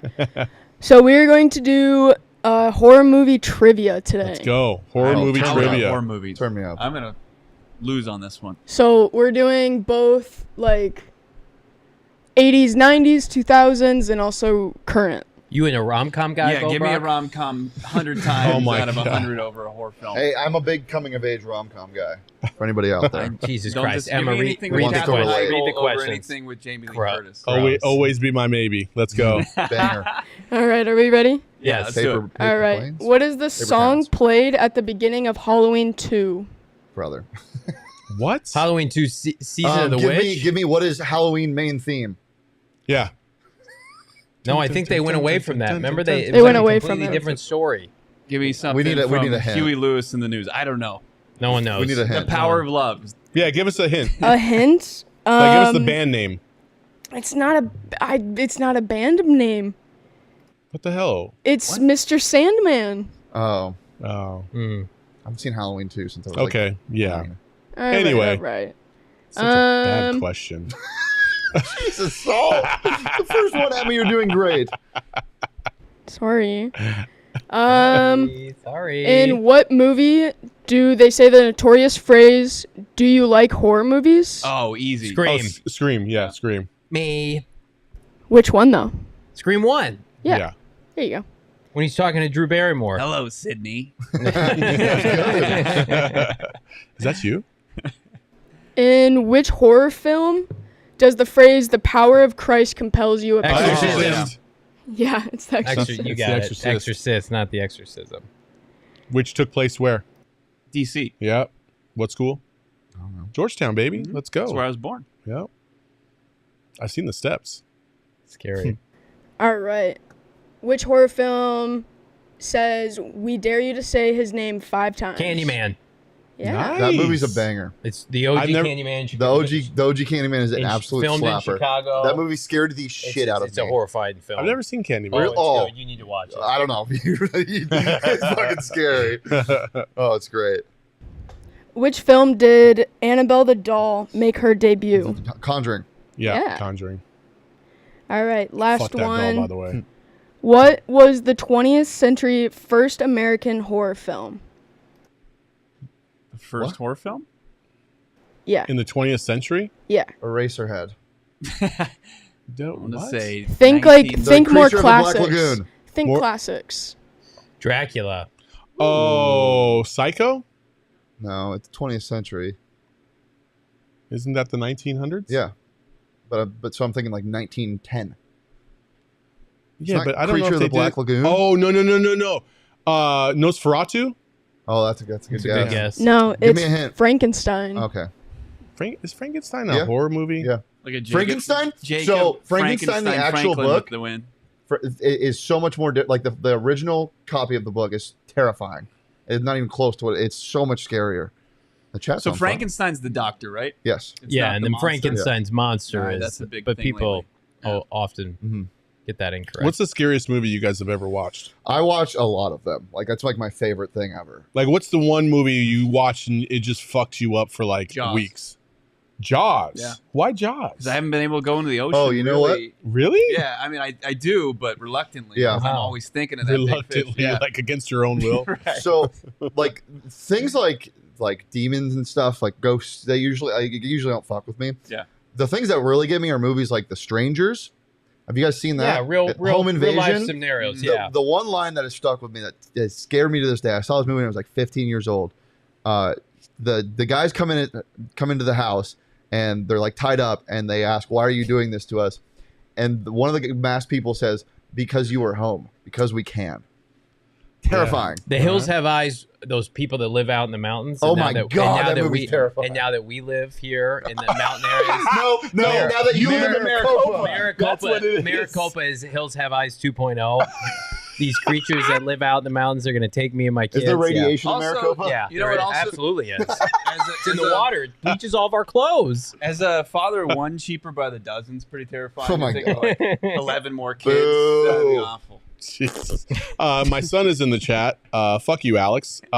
Speaker 7: So we are going to do horror movie trivia today.
Speaker 1: Let's go. Horror movie
Speaker 6: Tell me about
Speaker 1: trivia.
Speaker 6: Horror movies.
Speaker 3: Turn me up.
Speaker 6: I'm gonna lose on this one.
Speaker 7: So we're doing both like 80s, 90s, 2000s, and also current.
Speaker 2: You in a rom-com guy?
Speaker 6: Yeah,
Speaker 2: Bo
Speaker 6: give me a
Speaker 2: Brock?
Speaker 6: rom-com 100 times
Speaker 1: my
Speaker 6: out of
Speaker 1: God.
Speaker 6: 100 over a horror film.
Speaker 3: Hey, I'm a big coming-of-age rom-com guy. For anybody out there.
Speaker 2: Jesus
Speaker 6: Don't
Speaker 2: Christ,
Speaker 6: just give
Speaker 2: Emma,
Speaker 6: me
Speaker 2: read
Speaker 6: anything
Speaker 2: the
Speaker 6: with
Speaker 3: wants to
Speaker 6: Katherine
Speaker 3: relate.
Speaker 2: questions. Read the
Speaker 6: Heigl over
Speaker 2: questions.
Speaker 6: anything with Jamie Lee
Speaker 2: Gross.
Speaker 6: Curtis.
Speaker 1: Always be my maybe. Let's go.
Speaker 3: Banger.
Speaker 7: All right, are we ready?
Speaker 6: Yeah, let's do it.
Speaker 3: Paper
Speaker 7: All right.
Speaker 3: planes?
Speaker 7: What is the song
Speaker 3: towns.
Speaker 7: played at the beginning of Halloween 2?
Speaker 3: Brother.
Speaker 1: What?
Speaker 2: Halloween 2 Season of the Witch?
Speaker 3: Give me what is Halloween main theme?
Speaker 1: Yeah.
Speaker 2: No, I think they went away from that. Remember, it
Speaker 7: They
Speaker 2: was
Speaker 7: went
Speaker 2: like
Speaker 7: away
Speaker 2: a
Speaker 7: from
Speaker 2: completely
Speaker 7: that.
Speaker 2: different story.
Speaker 6: Give me something
Speaker 3: We need a
Speaker 6: from
Speaker 3: hint.
Speaker 6: Huey Lewis in the news. I don't know.
Speaker 2: No one knows.
Speaker 3: We need a
Speaker 6: The
Speaker 3: hint.
Speaker 6: Power of Love.
Speaker 1: Yeah, give us a hint.
Speaker 7: A hint?
Speaker 1: Like, give us the band name.
Speaker 7: It's not a band name.
Speaker 1: What the hell?
Speaker 7: It's Mr. Sandman.
Speaker 3: Oh.
Speaker 1: Oh.
Speaker 2: Mm.
Speaker 3: I haven't seen Halloween 2 since I was
Speaker 1: Okay.
Speaker 3: like
Speaker 1: Yeah.
Speaker 3: 9.
Speaker 7: All right,
Speaker 1: Anyway.
Speaker 7: all right.
Speaker 1: Such a bad question.
Speaker 3: Jesus, Saul. The first one at me, you're doing great.
Speaker 7: Sorry.
Speaker 2: Sorry.
Speaker 7: In what movie do they say the notorious phrase, "Do you like horror movies"?
Speaker 6: Oh, easy.
Speaker 2: Scream.
Speaker 1: Scream. Yeah, Scream.
Speaker 2: Me.
Speaker 7: Which one though?
Speaker 2: Scream 1.
Speaker 7: Yeah. There you go.
Speaker 2: When he's talking to Drew Barrymore.
Speaker 6: Hello, Sydney.
Speaker 1: Is that you?
Speaker 7: In which horror film does the phrase "the power of Christ compels you" appear?
Speaker 2: Exorcism.
Speaker 7: Yeah, it's the Exorcist.
Speaker 2: You
Speaker 1: It's
Speaker 2: got
Speaker 1: The
Speaker 2: it.
Speaker 1: Exorcist.
Speaker 2: Exorcist, not the exorcism.
Speaker 1: Which took place where?
Speaker 6: DC.
Speaker 1: Yeah. What school?
Speaker 3: I don't know.
Speaker 1: Georgetown, baby.
Speaker 6: Mhm.
Speaker 1: Let's go.
Speaker 6: That's where I was born.
Speaker 1: Yep. I've seen the steps.
Speaker 2: Scary.
Speaker 7: All right. Which horror film says "We dare you to say his name 5 times"?
Speaker 2: Candyman.
Speaker 7: Yeah.
Speaker 1: Nice.
Speaker 3: That movie's a banger.
Speaker 2: It's the OG
Speaker 1: I've never-
Speaker 2: Candyman.
Speaker 3: The OG Candyman is an absolute
Speaker 2: filmed in
Speaker 3: slapper.
Speaker 2: Chicago.
Speaker 3: That movie scared the shit out of
Speaker 2: It's
Speaker 3: me.
Speaker 2: a horrifying film.
Speaker 1: I've never seen Candyman.
Speaker 2: Oh,
Speaker 3: Oh.
Speaker 2: you need to watch it.
Speaker 3: I don't know. It's fucking scary. Oh, it's great.
Speaker 7: Which film did Annabelle the doll make her debut?
Speaker 3: Conjuring.
Speaker 7: Yeah.
Speaker 1: Conjuring.
Speaker 7: All right, last
Speaker 1: Fuck that
Speaker 7: one.
Speaker 1: doll, by the way.
Speaker 7: What was the 20th century first American horror film?
Speaker 6: The first
Speaker 3: What?
Speaker 6: horror film?
Speaker 7: Yeah.
Speaker 1: In the 20th century?
Speaker 7: Yeah.
Speaker 3: Eraserhead.
Speaker 1: Don't
Speaker 6: I'm going to
Speaker 1: what?
Speaker 6: say
Speaker 7: Think
Speaker 6: 19
Speaker 7: think more
Speaker 3: Creature of the Black
Speaker 7: classics.
Speaker 3: Lagoon.
Speaker 7: Think
Speaker 1: More-
Speaker 7: classics.
Speaker 2: Dracula.
Speaker 1: Oh, Psycho?
Speaker 3: No, it's 20th century.
Speaker 1: Isn't that the 1900s?
Speaker 3: Yeah. But so I'm thinking like 1910.
Speaker 1: Yeah,
Speaker 3: not
Speaker 1: but I don't know
Speaker 3: Creature
Speaker 1: if
Speaker 3: of
Speaker 1: they
Speaker 3: the Black
Speaker 1: did.
Speaker 3: Lagoon?
Speaker 1: Oh, no. Nosferatu?
Speaker 3: Oh, that's a good
Speaker 2: It's a good guess.
Speaker 7: No,
Speaker 3: Give
Speaker 7: it's
Speaker 3: me a hint.
Speaker 7: Frankenstein.
Speaker 3: Okay.
Speaker 1: Is Frankenstein a
Speaker 3: Yeah.
Speaker 1: horror movie?
Speaker 3: Yeah.
Speaker 6: Like a
Speaker 3: Frankenstein?
Speaker 6: Jacob
Speaker 3: So, Frankenstein, the actual
Speaker 6: Franklin
Speaker 3: book?
Speaker 6: with the win.
Speaker 3: Is so much more like the original copy of the book is terrifying. It's not even close to it. It's so much scarier. The chat's
Speaker 6: So
Speaker 3: on fire.
Speaker 6: Frankenstein's the doctor, right?
Speaker 3: Yes.
Speaker 6: It's
Speaker 2: Yeah,
Speaker 6: not
Speaker 2: and
Speaker 6: the
Speaker 2: then
Speaker 6: monster?
Speaker 2: Frankenstein's monster
Speaker 6: Alright,
Speaker 2: is.
Speaker 6: that's a big
Speaker 2: but
Speaker 6: thing
Speaker 2: people
Speaker 6: lately.
Speaker 2: often
Speaker 3: Mhm.
Speaker 2: get that incorrect.
Speaker 1: What's the scariest movie you guys have ever watched?
Speaker 3: I watch a lot of them. Like that's like my favorite thing ever.
Speaker 1: Like, what's the one movie you watched and it just fucked you up for like
Speaker 6: Jaws.
Speaker 1: weeks? Jaws.
Speaker 6: Yeah.
Speaker 1: Why Jaws?
Speaker 6: Because I haven't been able to go into the ocean.
Speaker 3: Oh, you know
Speaker 6: really.
Speaker 1: Really?
Speaker 6: Yeah, I mean, I do, but reluctantly.
Speaker 3: Yeah.
Speaker 6: 'Cause I'm
Speaker 2: Wow.
Speaker 6: always thinking of that big
Speaker 1: Reluctantly,
Speaker 6: fish. Yeah.
Speaker 1: like against your own will.
Speaker 6: Right.
Speaker 3: So like things like demons and stuff, like ghosts, they usually don't fuck with me.
Speaker 6: Yeah.
Speaker 3: The things that really get me are movies like The Strangers. Have you guys seen that?
Speaker 2: Yeah, real
Speaker 3: Home Invasion.
Speaker 2: real life scenarios.
Speaker 3: The,
Speaker 2: Yeah.
Speaker 3: the one line that has stuck with me that scared me to this day. I saw this movie when I was like 15 years old. The guys come into the house and they're like tied up and they ask, "Why are you doing this to us?" And one of the masked people says, "Because you were home. Because we can." Terrifying.
Speaker 2: The hills have eyes. Those people that live out in the mountains.
Speaker 3: Oh
Speaker 2: and now
Speaker 3: my
Speaker 2: that,
Speaker 3: God,
Speaker 2: and now
Speaker 3: that
Speaker 2: that
Speaker 3: movie's
Speaker 2: we
Speaker 3: terrifying.
Speaker 2: and now that we live here in the mountain areas.
Speaker 3: No. Now that you live in Maricopa.
Speaker 1: That's what it is.
Speaker 2: Maricopa is Hills Have Eyes 2.0. These creatures that live out in the mountains are going to take me and my kids.
Speaker 3: Is there radiation in
Speaker 6: Also-
Speaker 3: Maricopa?
Speaker 2: Yeah,
Speaker 6: You know
Speaker 2: there
Speaker 6: what also-
Speaker 2: absolutely is. It's in
Speaker 6: As
Speaker 2: the water. It bleaches all of our clothes.
Speaker 6: As a father of one, cheaper by the dozen's pretty terrifying.
Speaker 3: Oh my
Speaker 6: Think of, like 11 more kids.
Speaker 3: Boo.
Speaker 6: That'd be awful.
Speaker 1: Jesus. My son is in the chat. Fuck you, Alex.
Speaker 2: Jesus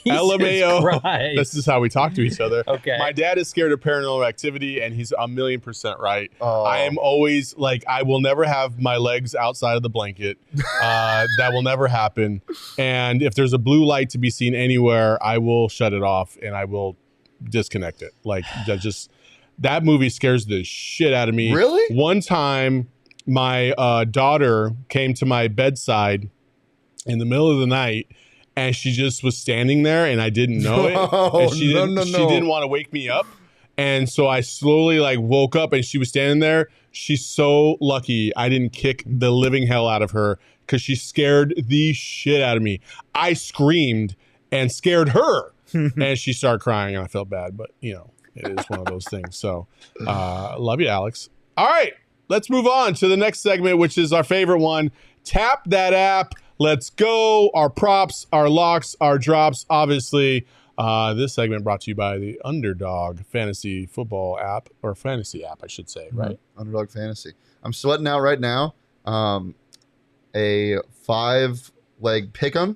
Speaker 1: LMAO.
Speaker 2: Christ.
Speaker 1: This is how we talk to each other.
Speaker 2: Okay.
Speaker 1: My dad is scared of paranormal activity, and he's 1,000,000% right.
Speaker 3: Oh.
Speaker 1: I am always like, I will never have my legs outside of the blanket. That will never happen. And if there's a blue light to be seen anywhere, I will shut it off and I will disconnect it. Like, that movie scares the shit out of me.
Speaker 3: Really?
Speaker 1: One time, my daughter came to my bedside in the middle of the night, and she just was standing there, and I didn't know it.
Speaker 3: No,
Speaker 1: And she
Speaker 3: no,
Speaker 1: didn't,
Speaker 3: no,
Speaker 1: she
Speaker 3: no.
Speaker 1: didn't want to wake me up, and so I slowly like woke up, and she was standing there. She's so lucky I didn't kick the living hell out of her because she scared the shit out of me. I screamed and scared her, and she started crying, and I felt bad, but you know, it is one of those things. So, love you, Alex. All right. Let's move on to the next segment, which is our favorite one. Tap that app. Let's go. Our props, our locks, our drops. Obviously, this segment brought to you by the Underdog Fantasy Football app, or Fantasy app, I should say, right?
Speaker 3: Underdog Fantasy. I'm sweating out right now. A 5-leg pick'em.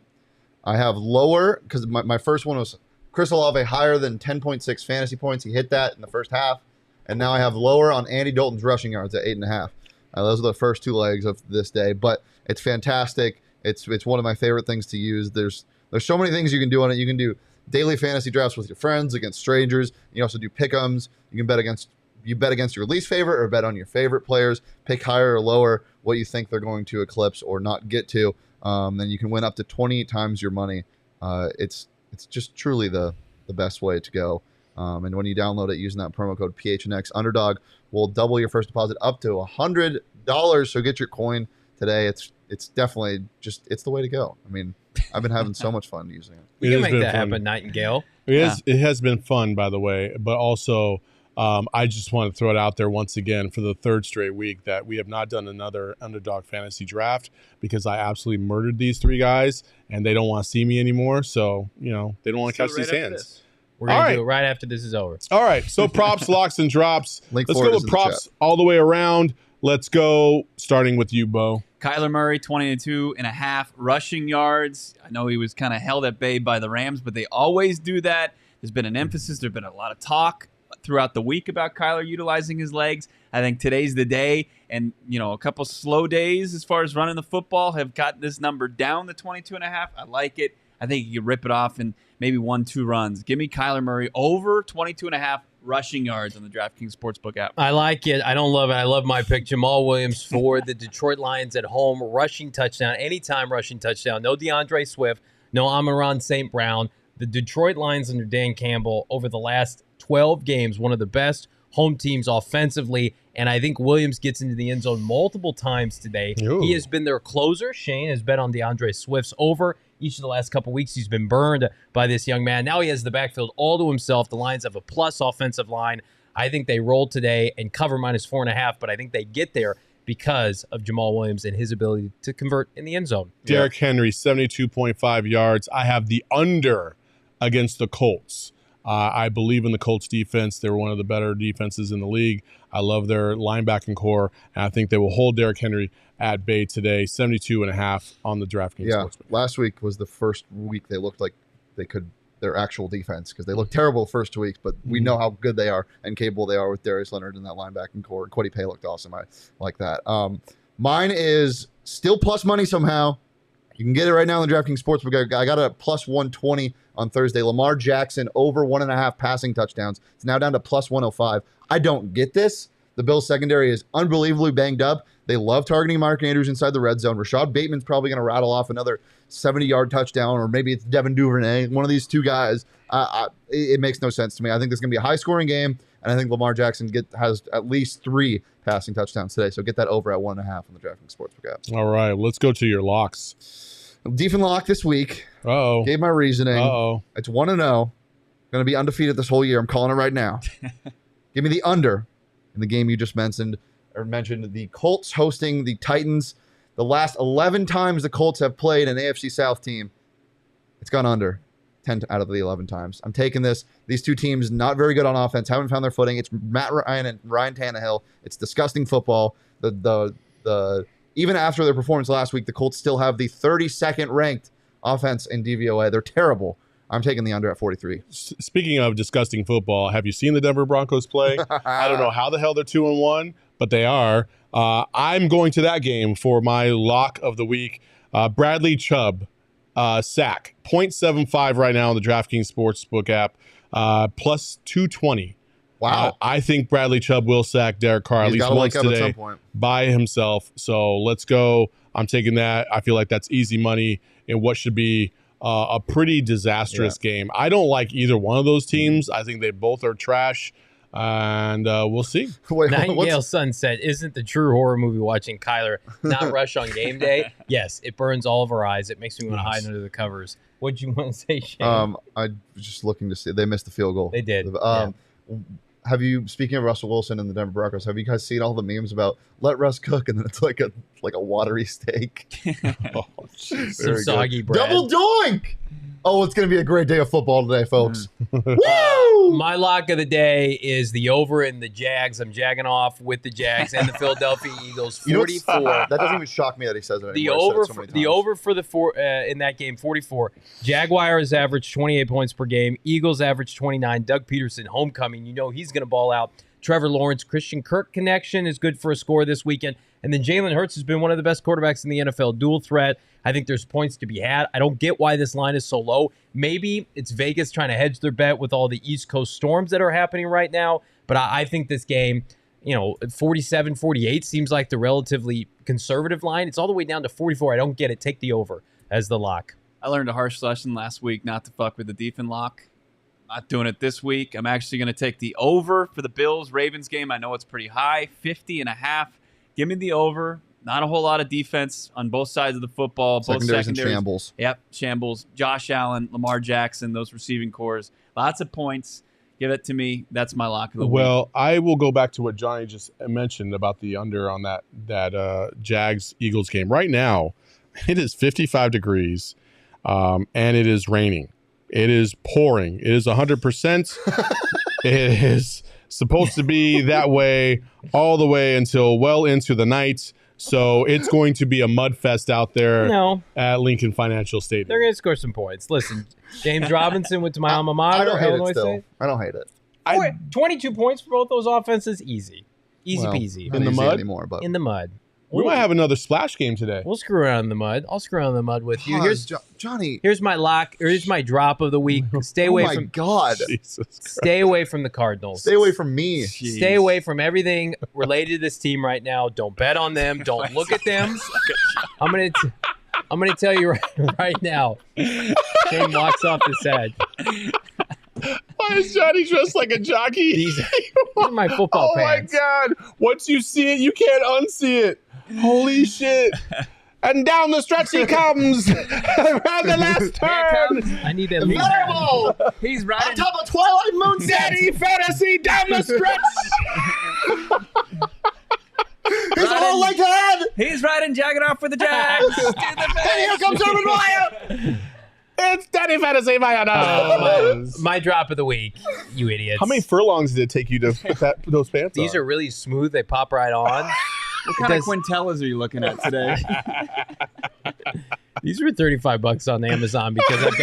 Speaker 3: I have lower because my first one was Chris Olave higher than 10.6 fantasy points. He hit that in the first half. And now I have lower on Andy Dalton's rushing yards at 8.5. Those are the first 2 legs of this day, but it's fantastic. It's one of my favorite things to use. There's so many things you can do on it. You can do daily fantasy drafts with your friends, against strangers. You also do pick'ems. You can bet against you bet against your least favorite or bet on your favorite players, pick higher or lower what you think they're going to eclipse or not get to. Then you can win up to 20 times your money. It's just truly the best way to go. And when you download it using that promo code PHNX, Underdog will double your first deposit up to $100. So get your coin today. It's definitely it's the way to go. I mean, I've been having so much fun using it.
Speaker 2: We can make that happen, Nightingale.
Speaker 1: It has been fun, by the way, but also I just want to throw it out there once again for the third straight week that we have not done another Underdog Fantasy Draft because I absolutely murdered these three guys and they don't want to see me anymore. So, they don't want to catch these hands.
Speaker 2: We're going to do it right after this is over.
Speaker 1: All right. So props, locks, and drops.
Speaker 3: Let's
Speaker 1: go with props all the way around. Let's go starting with you, Bo.
Speaker 6: Kyler Murray, 22.5 rushing yards. I know he was kind of held at bay by the Rams, but they always do that. There's been an emphasis. There's been a lot of talk throughout the week about Kyler utilizing his legs. I think today's the day. And, a couple slow days as far as running the football have got this number down to 22.5. I like it. I think you can rip it off in maybe 1-2 runs. Give me Kyler Murray over 22.5 rushing yards on the DraftKings Sportsbook app.
Speaker 2: I like it. I don't love it. I love my pick. Jamal Williams for the Detroit Lions at home. Rushing touchdown. Anytime rushing touchdown. No DeAndre Swift. No Amon-Ra St. Brown. The Detroit Lions under Dan Campbell over the last 12 games, one of the best home teams offensively. And I think Williams gets into the end zone multiple times today.
Speaker 1: Ooh.
Speaker 2: He has been their closer. Shane has bet on DeAndre Swift's over. Each of the last couple weeks, he's been burned by this young man. Now he has the backfield all to himself. The Lions have a plus offensive line. I think they roll today and cover -4.5, but I think they get there because of Jamal Williams and his ability to convert in the end zone.
Speaker 1: Derrick Henry, 72.5 yards. I have the under against the Colts. I believe in the Colts defense. They're one of the better defenses in the league. I love their linebacking core, and I think they will hold Derrick Henry at bay today, 72.5 on the DraftKings Sportsbook.
Speaker 3: Last week was the first week they looked like they could their actual defense because they looked terrible the first 2 weeks, but we know how good they are and capable they are with Darius Leonard in that linebacking core. Kwity Paye looked awesome. I like that. Mine is still plus money somehow. You can get it right now in the DraftKings Sportsbook. I got a plus 120 on Thursday. Lamar Jackson over 1.5 passing touchdowns. It's now down to plus 105. I don't get this. The Bills secondary is unbelievably banged up. They love targeting Mark Andrews inside the red zone. Rashad Bateman's probably going to rattle off another 70-yard touchdown, or maybe it's Devin Duvernay, one of these two guys. It makes no sense to me. I think this is going to be a high-scoring game, and I think Lamar Jackson has at least 3 passing touchdowns today. So get that over at 1.5 on the DraftKings Sportsbook app.
Speaker 1: All right, let's go to your locks.
Speaker 3: Deep lock this week.
Speaker 1: Uh-oh.
Speaker 3: Gave my reasoning.
Speaker 1: Uh-oh.
Speaker 3: It's 1-0. Going to be undefeated this whole year. I'm calling it right now. Give me the under in the game you just mentioned, the Colts hosting the Titans. The last 11 times the Colts have played an AFC South team, it's gone under 10 out of the 11 times. I'm taking this. These two teams, not very good on offense, haven't found their footing. It's Matt Ryan and Ryan Tannehill. It's disgusting football. Even after their performance last week, the Colts still have the 32nd ranked offense in DVOA. They're terrible. I'm taking the under at 43.
Speaker 1: Speaking of disgusting football, have you seen the Denver Broncos play? I don't know how the hell they're 2-1, but they are. I'm going to that game for my lock of the week. Bradley Chubb, sack, 0.75 right now on the DraftKings Sportsbook app, plus 220.
Speaker 3: Wow.
Speaker 1: I think Bradley Chubb will sack Derek Carr at least once today by himself. So let's go. I'm taking that. I feel like that's easy money in what should be a pretty disastrous game. I don't like either one of those teams. I think they both are trash, and we'll see.
Speaker 2: Nightingale Sunset isn't the true horror movie watching Kyler not rush on game day. Yes, it burns all of our eyes. It makes me want to hide under the covers. What'd you want to say, Shane?
Speaker 3: I was just looking to see. They missed the field goal.
Speaker 2: They did.
Speaker 3: Have you, speaking of Russell Wilson and the Denver Broncos, have you guys seen all the memes about let Russ cook and then it's like a watery steak?
Speaker 2: Some soggy bread.
Speaker 3: Double doink! Oh, it's going to be a great day of football today, folks.
Speaker 2: Woo! My lock of the day is the over in the Jags. I'm jagging off with the Jags and the Philadelphia Eagles. 44.
Speaker 3: That doesn't even shock me that he says it
Speaker 2: anymore.
Speaker 3: The over
Speaker 2: for the in that game, 44. Jaguars average 28 points per game. Eagles average 29. Doug Peterson, homecoming. You know he's going to ball out. Trevor Lawrence, Christian Kirk connection is good for a score this weekend. And then Jalen Hurts has been one of the best quarterbacks in the NFL. Dual threat. I think there's points to be had. I don't get why this line is so low. Maybe it's Vegas trying to hedge their bet with all the East Coast storms that are happening right now. But I think this game, 47-48 seems like the relatively conservative line. It's all the way down to 44. I don't get it. Take the over as the lock.
Speaker 6: I learned a harsh lesson last week not to fuck with the defense lock. Not doing it this week. I'm actually going to take the over for the Bills-Ravens game. I know it's pretty high, 50.5. Give me the over. Not a whole lot of defense on both sides of the football. Both secondaries
Speaker 3: in shambles.
Speaker 6: Yep, shambles. Josh Allen, Lamar Jackson, those receiving cores. Lots of points. Give it to me. That's my lock of the week.
Speaker 1: Well, I will go back to what Johnny just mentioned about the under on that Jags-Eagles game. Right now, it is 55 degrees, and it is raining. It is pouring. It is 100%. It is supposed to be that way all the way until well into the night. So it's going to be a mud fest out there at Lincoln Financial Stadium.
Speaker 2: They're going to score some points. Listen, James Robinson went to my alma mater.
Speaker 3: I don't hate
Speaker 2: Illinois
Speaker 3: it still.
Speaker 2: State.
Speaker 3: I don't hate it.
Speaker 2: 22 points for both those offenses, easy. Easy
Speaker 3: Well,
Speaker 2: peasy.
Speaker 3: not
Speaker 1: In the
Speaker 3: easy
Speaker 1: mud?
Speaker 3: anymore, but
Speaker 2: In the mud.
Speaker 1: We might have another splash game today.
Speaker 2: We'll screw around in the mud. I'll screw around in the mud with you.
Speaker 3: Johnny.
Speaker 2: Here's my lock. Here's my drop of the week. Stay away
Speaker 3: my
Speaker 2: from
Speaker 3: God.
Speaker 1: Jesus Christ.
Speaker 2: Stay away from the Cardinals.
Speaker 3: Stay away from me.
Speaker 6: Jeez.
Speaker 2: Stay away from everything related to this team right now. Don't bet on them. Don't look at them. I'm gonna tell you right now. Shane walks off the set.
Speaker 1: Why is Johnny dressed like a jockey?
Speaker 2: These are my football pants.
Speaker 1: Oh, my God. Once you see it, you can't unsee it. Holy shit. And down the stretch he comes. Around the last turn.
Speaker 2: I need that lead.
Speaker 3: Fireball!
Speaker 6: He's right.
Speaker 3: On top of Twilight Moon
Speaker 1: Daddy Fantasy down the stretch.
Speaker 3: He's all like that!
Speaker 6: He's riding Jagged for the Jags.
Speaker 3: And here comes Urban Meyer!
Speaker 1: It's Daddy Fantasy,
Speaker 2: My drop of the week, you idiots.
Speaker 1: How many furlongs did it take you to put those pants
Speaker 2: These
Speaker 1: on?
Speaker 2: are really smooth. They pop right on.
Speaker 6: What kind of quintillas are you looking at today?
Speaker 2: These were $35 on Amazon because I've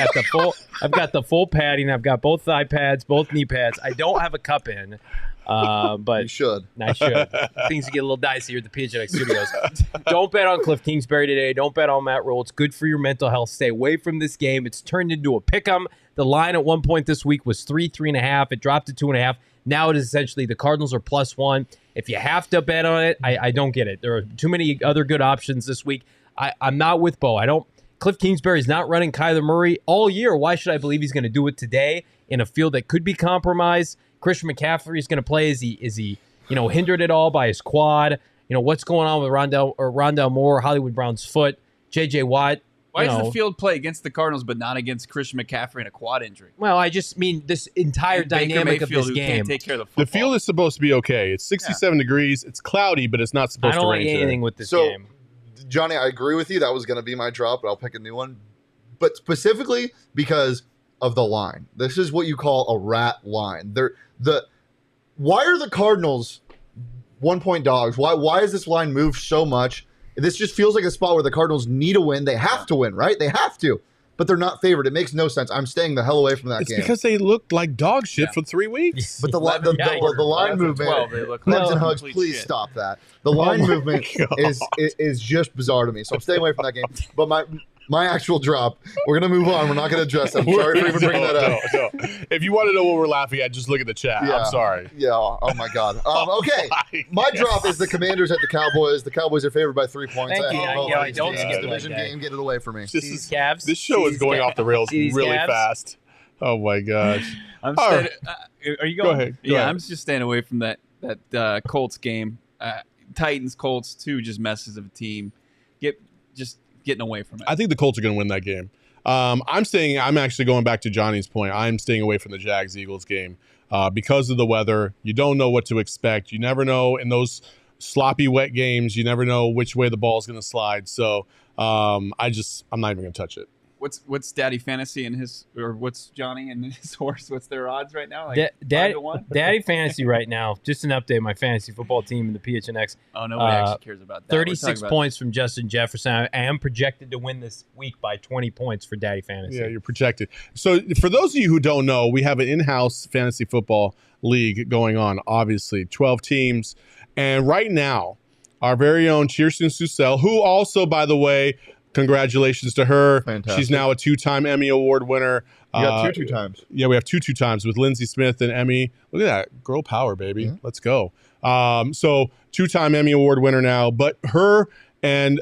Speaker 2: got the full padding. I've got both thigh pads, both knee pads. I don't have a cup in, but
Speaker 3: You should.
Speaker 2: I should. Things get a little dicey here at the PHNX studios. Don't bet on Cliff Kingsbury today. Don't bet on Matt Rule. It's good for your mental health. Stay away from this game. It's turned into a pick'em. The line at one point this week was 3.5. It dropped to 2.5. Now it is essentially the Cardinals are +1. If you have to bet on it, I don't get it. There are too many other good options this week. I'm not with Bo. Cliff Kingsbury's not running Kyler Murray all year. Why should I believe he's going to do it today in a field that could be compromised? Christian McCaffrey is going to play. Is he hindered at all by his quad? What's going on with Rondell Moore, Hollywood Brown's foot, J.J. Watt?
Speaker 6: Why does the field play against the Cardinals but not against Christian McCaffrey and a quad injury?
Speaker 2: Well, I just mean this entire
Speaker 6: And Baker
Speaker 2: dynamic of
Speaker 6: Mayfield,
Speaker 2: this
Speaker 6: who
Speaker 2: game.
Speaker 6: can't take care of the football.
Speaker 1: The field is supposed to be okay. It's 67 degrees. It's cloudy, but it's not
Speaker 2: I
Speaker 1: supposed
Speaker 2: don't
Speaker 1: to
Speaker 2: like
Speaker 1: rain
Speaker 2: anything
Speaker 1: today.
Speaker 2: with this
Speaker 3: So,
Speaker 2: game.
Speaker 3: Johnny, I agree with you. That was going to be my drop, but I'll pick a new one. But specifically because of the line. This is what you call a rat line. Why are the Cardinals 1-point dogs? Why is this line moved so much? This just feels like a spot where the Cardinals need a win. They have to win, right? They have to. But they're not favored. It makes no sense. I'm staying the hell away from that
Speaker 1: It's
Speaker 3: game.
Speaker 1: because they looked like dog shit for 3 weeks.
Speaker 3: But the line
Speaker 6: 11,
Speaker 3: movement,
Speaker 6: 12, they look
Speaker 3: Clemson
Speaker 6: like
Speaker 3: hugs,
Speaker 6: complete
Speaker 3: please
Speaker 6: shit.
Speaker 3: stop that. The line movement is just bizarre to me. So I'm staying away from that game. But my actual drop, we're going to move on. We're not going to address that. I'm sorry for even bringing that up.
Speaker 1: No. If you want to know what we're laughing at, just look at the chat.
Speaker 3: Yeah.
Speaker 1: I'm sorry.
Speaker 3: Yeah. Oh, my God. Okay. My drop is the Commanders at the Cowboys. The Cowboys are favored by 3 points.
Speaker 2: Thank you. I don't skip
Speaker 3: division
Speaker 2: like that.
Speaker 3: game. Get it away from me.
Speaker 2: These Cavs.
Speaker 1: This show is going off the rails
Speaker 2: See these
Speaker 1: really
Speaker 2: Cavs?
Speaker 1: fast. Oh, my gosh.
Speaker 6: I'm
Speaker 1: All
Speaker 6: staying,
Speaker 1: right.
Speaker 6: are you
Speaker 1: Go
Speaker 6: going?
Speaker 1: ahead. Go
Speaker 6: Yeah,
Speaker 1: ahead.
Speaker 6: I'm just staying away from that Colts game. Titans, Colts, two just messes of a team. Getting away from it.
Speaker 1: I think the Colts are going to win that game. I'm actually going back to Johnny's point. I'm staying away from the Jags-Eagles game because of the weather. You don't know what to expect. You never know in those sloppy, wet games. You never know which way the ball is going to slide. So I'm not even going to touch it.
Speaker 6: What's Daddy Fantasy and what's Johnny and his horse? What's their odds right now? Like 5-1?
Speaker 2: Daddy Fantasy right now. Just an update. My fantasy football team in the PHNX.
Speaker 6: Oh, nobody actually cares about that.
Speaker 2: 36 points from Justin Jefferson. I am projected to win this week by 20 points for Daddy Fantasy.
Speaker 1: Yeah, you're projected. So for those of you who don't know, we have an in-house fantasy football league going on, obviously. 12 teams. And right now, our very own Cheerson Susel, who also, by the way, Congratulations to her.
Speaker 3: Fantastic.
Speaker 1: She's now a 2-time Emmy Award winner.
Speaker 3: You got two times.
Speaker 1: Yeah, we have two times with Lindsay Smith and Emmy. Look at that. Girl power, baby.
Speaker 3: Yeah.
Speaker 1: Let's go. So 2-time Emmy Award winner now. But her and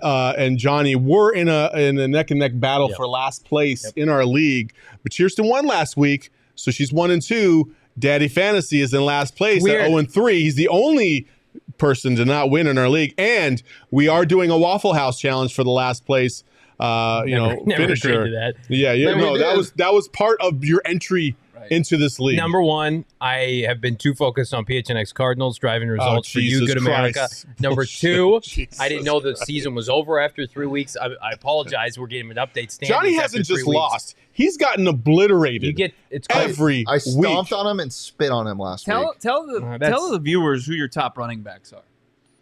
Speaker 1: Johnny were in a neck-and-neck battle for last place in our league. But Kirsten won last week, so she's 1-2. Daddy Fantasy is in last place at 0-3. He's the only person to not win in our league, and we are doing a Waffle House challenge for the last place
Speaker 2: Never
Speaker 1: finisher.
Speaker 2: agreed to that.
Speaker 1: That was part of your entry into this league.
Speaker 2: Number one, I have been too focused on PHNX Cardinals driving results for you,
Speaker 1: Jesus
Speaker 2: good America.
Speaker 1: Christ.
Speaker 2: Number two, I didn't know the season was over after 3 weeks. I apologize. We're getting an update.
Speaker 1: Johnny hasn't just lost; he's gotten obliterated. Every
Speaker 3: I stomped
Speaker 1: week.
Speaker 3: on him and spit on him last week.
Speaker 6: Tell the viewers who your top running backs are.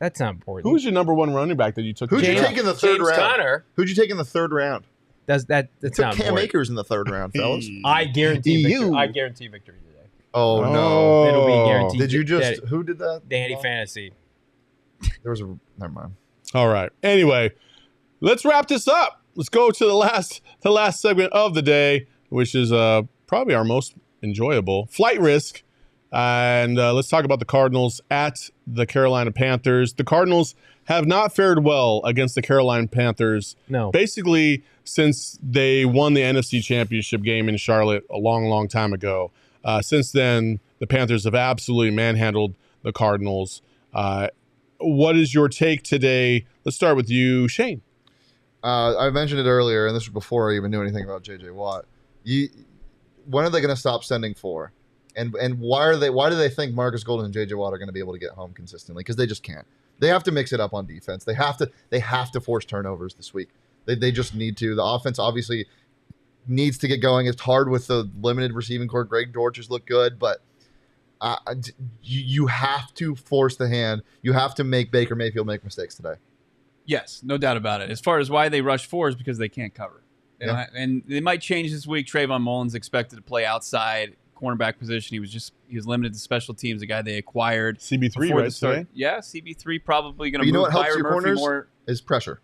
Speaker 2: That's not important.
Speaker 1: Who was your number one running back that you took?
Speaker 3: Who'd you take in the third
Speaker 2: James
Speaker 3: round?
Speaker 2: Conner.
Speaker 3: Who'd you take in the third round?
Speaker 2: That's
Speaker 3: Took
Speaker 2: not
Speaker 3: Cam
Speaker 2: important.
Speaker 3: Akers in the third round, fellas.
Speaker 2: I guarantee victory.
Speaker 3: You.
Speaker 2: I guarantee victory today.
Speaker 3: Oh no!
Speaker 2: It'll be guaranteed.
Speaker 3: Did you just?
Speaker 2: Daddy-
Speaker 3: Who did that?
Speaker 2: Danny Fantasy.
Speaker 3: There was a. Never mind.
Speaker 1: All right. Anyway, let's wrap this up. Let's go to the last segment of the day, which is probably our most enjoyable, flight risk. And let's talk about the Cardinals at the Carolina Panthers. The Cardinals have not fared well against the Carolina Panthers.
Speaker 2: No.
Speaker 1: Basically, since they won the NFC Championship game in Charlotte a long, long time ago. Since then, the Panthers have absolutely manhandled the Cardinals. What is your take today? Let's start with you, Shane.
Speaker 3: I mentioned it earlier, and this was before I even knew anything about J.J. Watt. When are they going to stop sending four? And why do they think Marcus Golden and J.J. Watt are going to be able to get home consistently? Because they just can't. They have to mix it up on defense. They have to force turnovers this week. They just need to. The offense obviously needs to get going. It's hard with the limited receiving core. Greg Dortch has looked good, but you have to force the hand. You have to make Baker Mayfield make mistakes today.
Speaker 6: Yes, no doubt about it. As far as why they rush four is because they can't cover. And they might change this week. Trayvon Mullins expected to play outside cornerback position. He was limited to special teams, the guy they acquired.
Speaker 1: CB3, right? Today?
Speaker 6: Yeah, CB3 probably going to move.
Speaker 3: You know what helps
Speaker 6: Byron
Speaker 3: your
Speaker 6: Murphy
Speaker 3: corners
Speaker 6: more.
Speaker 3: is pressure.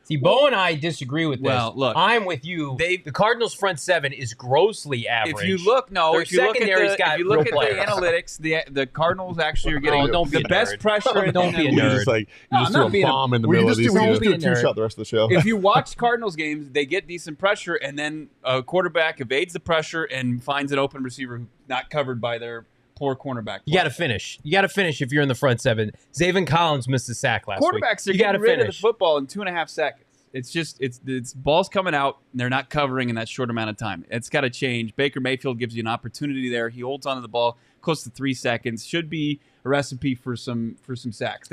Speaker 2: See, Bo and I disagree with this.
Speaker 6: Well, look,
Speaker 2: I'm with you. The Cardinals' front seven is grossly average.
Speaker 6: If you look,
Speaker 2: Their
Speaker 6: if you look at
Speaker 2: secondary's got
Speaker 6: the
Speaker 2: real players.
Speaker 6: analytics, the Cardinals actually are getting
Speaker 2: don't be
Speaker 6: the
Speaker 2: a
Speaker 6: best
Speaker 2: nerd.
Speaker 6: pressure.
Speaker 2: Don't be a
Speaker 1: You
Speaker 2: nerd.
Speaker 1: just like
Speaker 6: No,
Speaker 1: you
Speaker 6: I'm
Speaker 1: just
Speaker 6: not
Speaker 1: threw a
Speaker 6: being a-
Speaker 1: bomb in the
Speaker 3: We
Speaker 1: middle of
Speaker 3: just
Speaker 1: these
Speaker 3: do
Speaker 1: guys.
Speaker 2: be a
Speaker 3: a
Speaker 2: nerd.
Speaker 3: two-shot the rest of the show.
Speaker 6: If you watch Cardinals games, they get decent pressure, and then a quarterback evades the pressure and finds an open receiver who's not covered by their poor cornerback.
Speaker 2: You got to finish. You got to finish if you're in the front seven. Zaven Collins missed a sack last week.
Speaker 6: Quarterbacks are
Speaker 2: You got to
Speaker 6: getting rid of the
Speaker 2: finish.
Speaker 6: football in 2.5 seconds. It's just it's balls coming out and they're not covering in that short amount of time. It's got to change. Baker Mayfield gives you an opportunity there. He holds onto the ball close to 3 seconds. Should be a recipe for some sacks.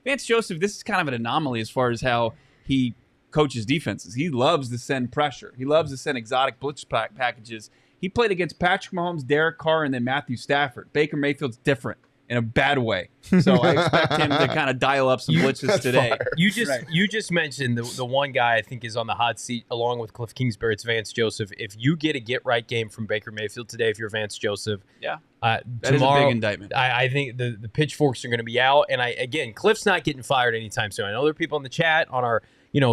Speaker 6: Vance Joseph, this is kind of an anomaly as far as how he coaches defenses. He loves to send pressure. He loves to send exotic blitz packages. He played against Patrick Mahomes, Derek Carr, and then Matthew Stafford. Baker Mayfield's different in a bad way. So I expect him to kind of dial up some blitzes today.
Speaker 3: fire.
Speaker 2: You just mentioned the one guy I think is on the hot seat along with Cliff Kingsbury. It's Vance Joseph. If you get a get-right game from Baker Mayfield today, if you're Vance Joseph,
Speaker 6: Yeah.
Speaker 2: tomorrow,
Speaker 6: That is a big indictment.
Speaker 2: I think the pitchforks are going to be out. And Cliff's not getting fired anytime soon. I know there are people in the chat on our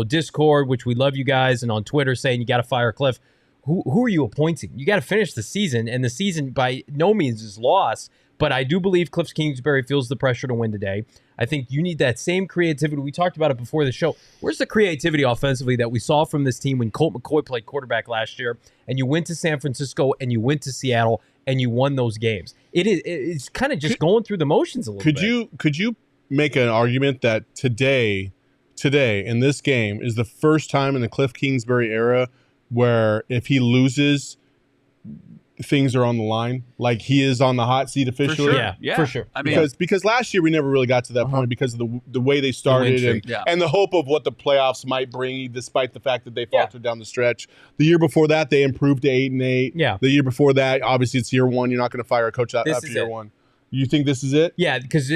Speaker 2: Discord, which we love you guys, and on Twitter saying you got to fire Cliff. Who are you appointing? You got to finish the season, and the season by no means is lost. But I do believe Cliff Kingsbury feels the pressure to win today. I think you need that same creativity. We talked about it before the show. Where's the creativity offensively that we saw from this team when Colt McCoy played quarterback last year, and you went to San Francisco and you went to Seattle and you won those games? It's kind of just going through the motions a little bit.
Speaker 1: Could you make an argument that today in this game is the first time in the Cliff Kingsbury era where if he loses, things are on the line? Like he is on the hot seat officially?
Speaker 6: Yeah,
Speaker 2: for sure.
Speaker 6: I mean,
Speaker 1: Because last year we never really got to that point because of the way they started
Speaker 2: streak.
Speaker 1: and the hope of what the playoffs might bring, despite the fact that they faltered down the stretch. The year before that, they improved to 8-8.
Speaker 2: Yeah.
Speaker 1: The year before that, obviously it's year one. You're not going to fire a coach
Speaker 2: This
Speaker 1: after
Speaker 2: is
Speaker 1: year
Speaker 2: it.
Speaker 1: one. You think this is it?
Speaker 2: Yeah, because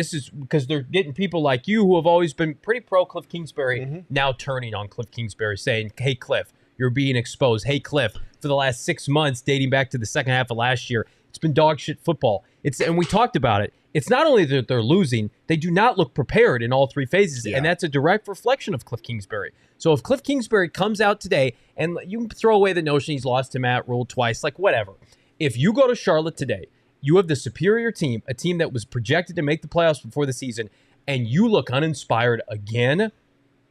Speaker 2: they're getting people like you who have always been pretty pro Cliff Kingsbury now turning on Cliff Kingsbury, saying, "Hey, Cliff, you're being exposed. Hey, Cliff, for the last 6 months, dating back to the second half of last year, it's been dog shit football. And we talked about it. It's not only that they're losing, they do not look prepared in all three phases, and that's a direct reflection of Cliff Kingsbury. So if Cliff Kingsbury comes out today, and you can throw away the notion he's lost to Matt Rule twice, like whatever. If you go to Charlotte today, you have the superior team, a team that was projected to make the playoffs before the season, and you look uninspired again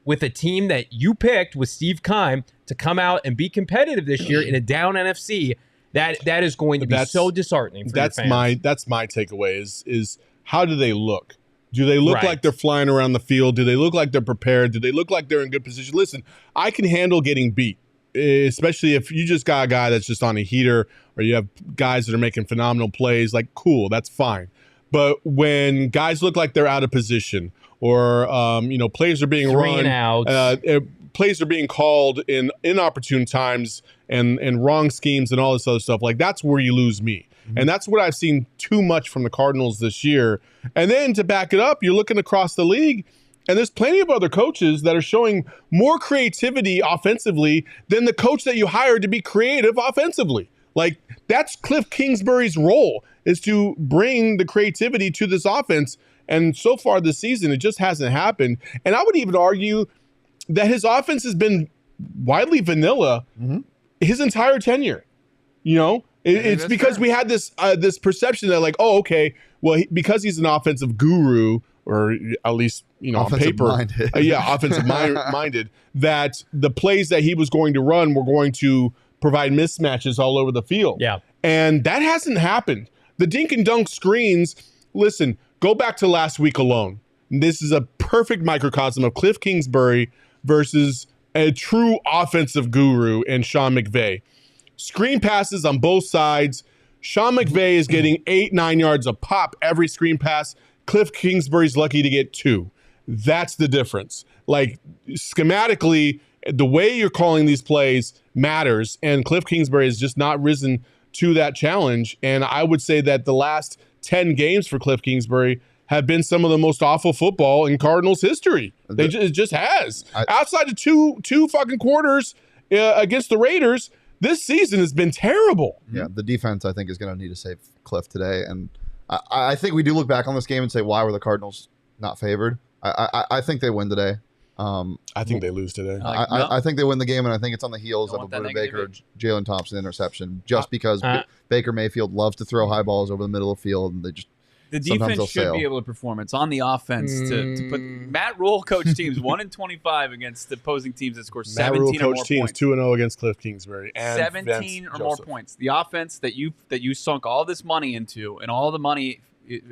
Speaker 2: with a team that you picked with Steve Keim to come out and be competitive this year in a down NFC, that is going to be so disheartening for your fans.
Speaker 1: That's my takeaway is how do they look? Do they look like they're flying around the field? Do they look like they're prepared? Do they look like they're in good position? Listen, I can handle getting beat, especially if you just got a guy that's just on a heater or you have guys that are making phenomenal plays. Like, cool, that's fine. But when guys look like they're out of position or, plays are being plays are being called in inopportune times and wrong schemes and all this other stuff, like that's where you lose me. Mm-hmm. And that's what I've seen too much from the Cardinals this year. And then to back it up, you're looking across the league, and there's plenty of other coaches that are showing more creativity offensively than the coach that you hired to be creative offensively. Like, that's Cliff Kingsbury's role, is to bring the creativity to this offense. And so far this season, it just hasn't happened. And I would even argue that his offense has been widely vanilla his entire tenure. It's because we had this perception that, like, oh, okay, well, because he's an offensive guru, or at least, on paper, offensive minded, that the plays that he was going to run were going to provide mismatches all over the field. Yeah. And that hasn't happened. The dink and dunk screens, listen, go back to last week alone. This is a perfect microcosm of Cliff Kingsbury versus a true offensive guru and Sean McVay. Screen passes on both sides. Sean McVay is getting 8-9 yards a pop every screen pass. Cliff Kingsbury's lucky to get 2. That's the difference. Like, schematically, the way you're calling these plays matters, and Cliff Kingsbury has just not risen to that challenge. And I would say that the last 10 games for Cliff Kingsbury have been some of the most awful football in Cardinals history. It just has. Outside of two fucking quarters against the Raiders, this season has been terrible.
Speaker 3: Yeah, the defense, I think, is going to need to save Cliff today. And I think we do look back on this game and say, why were the Cardinals not favored? I think they win today.
Speaker 1: I think they lose today.
Speaker 3: I think they win the game, and I think it's on the heels of a Buda Baker, Jalen Thompson interception, just because Baker Mayfield loves to throw high balls over the middle of the field, and they just
Speaker 6: the defense should be able to perform. It's on the offense to put Matt Rule coach teams 1-25 against opposing teams that score 17 or more points. Matt Rule coach teams
Speaker 1: 2-0 against Cliff Kingsbury and
Speaker 6: 17 or more points. The offense that you sunk all this money into, and all the money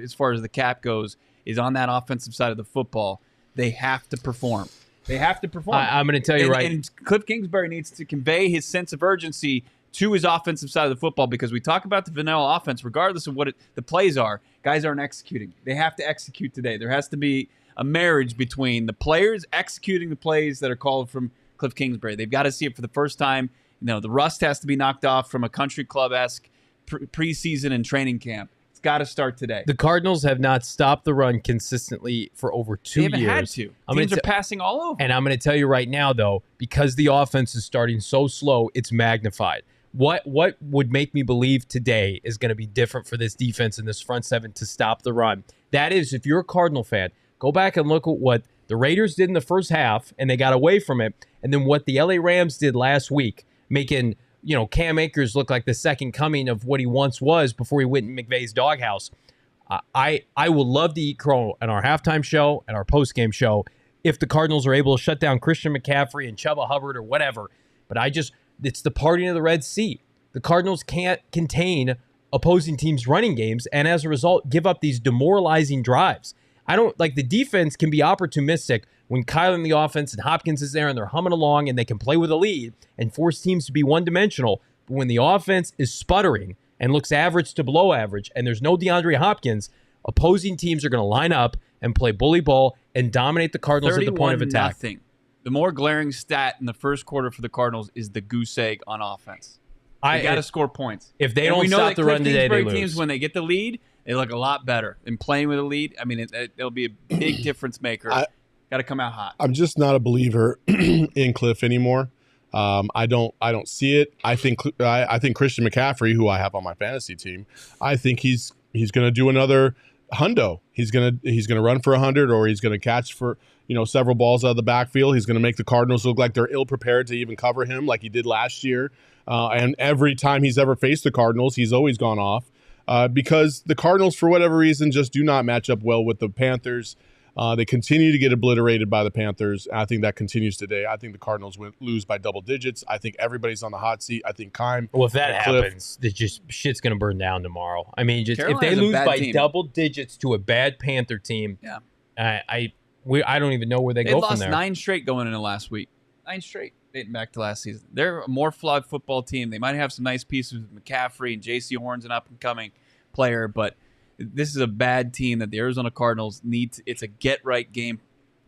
Speaker 6: as far as the cap goes is on that offensive side of the football. They have to perform. They have to perform.
Speaker 2: I'm going to tell you
Speaker 6: And Cliff Kingsbury needs to convey his sense of urgency to his offensive side of the football, because we talk about the vanilla offense, regardless of what the plays are, guys aren't executing. They have to execute today. There has to be a marriage between the players executing the plays that are called from Cliff Kingsbury. They've got to see it for the first time. The rust has to be knocked off from a country club-esque preseason and training camp. It's got to start today.
Speaker 2: The Cardinals have not stopped the run consistently for over 2 years.
Speaker 6: They haven't had to. Teams are passing all over.
Speaker 2: And I'm going to tell you right now, though, because the offense is starting so slow, it's magnified. What would make me believe today is going to be different for this defense and this front seven to stop the run? That is, if you're a Cardinal fan, go back and look at what the Raiders did in the first half, and they got away from it, and then what the LA Rams did last week, making Cam Akers look like the second coming of what he once was before he went in McVay's doghouse. I will love to eat crow at our halftime show and our postgame show if the Cardinals are able to shut down Christian McCaffrey and Chuba Hubbard or whatever. But it's the parting of the Red Sea. The Cardinals can't contain opposing teams' running games, and as a result, give up these demoralizing drives. The defense can be opportunistic when Kyler in the offense and Hopkins is there and they're humming along and they can play with a lead and force teams to be one-dimensional. But when the offense is sputtering and looks average to below average and there's no DeAndre Hopkins, opposing teams are going to line up and play bully ball and dominate the Cardinals at the point of attack.
Speaker 6: 31-0. The more glaring stat in the first quarter for the Cardinals is the goose egg on offense. They got to score points.
Speaker 2: If they don't stop the run today, they lose.
Speaker 6: Teams, when they get the lead, they look a lot better. And playing with a lead, I mean, it'll be a big difference maker. Got to come out hot.
Speaker 1: I'm just not a believer in Cliff anymore. I don't see it. I think Christian McCaffrey, who I have on my fantasy team, I think he's going to do another hundo. He's going to run for 100, or he's going to catch for several balls out of the backfield. He's going to make the Cardinals look like they're ill prepared to even cover him, like he did last year. And every time he's ever faced the Cardinals, he's always gone off because the Cardinals, for whatever reason, just do not match up well with the Panthers. They continue to get obliterated by the Panthers. I think that continues today. I think the Cardinals lose by double digits. I think everybody's on the hot seat. I think Keim.
Speaker 2: Well, if that happens, shit's going to burn down tomorrow. I mean, if they lose by double digits to a bad Panther team, I don't even know where they go from there.
Speaker 6: They lost 9 straight going into last week. 9 straight dating back to last season. They're a more flawed football team. They might have some nice pieces with McCaffrey and J.C. Horn's an up-and-coming player, but this is a bad team that the Arizona Cardinals need. It's a get-right game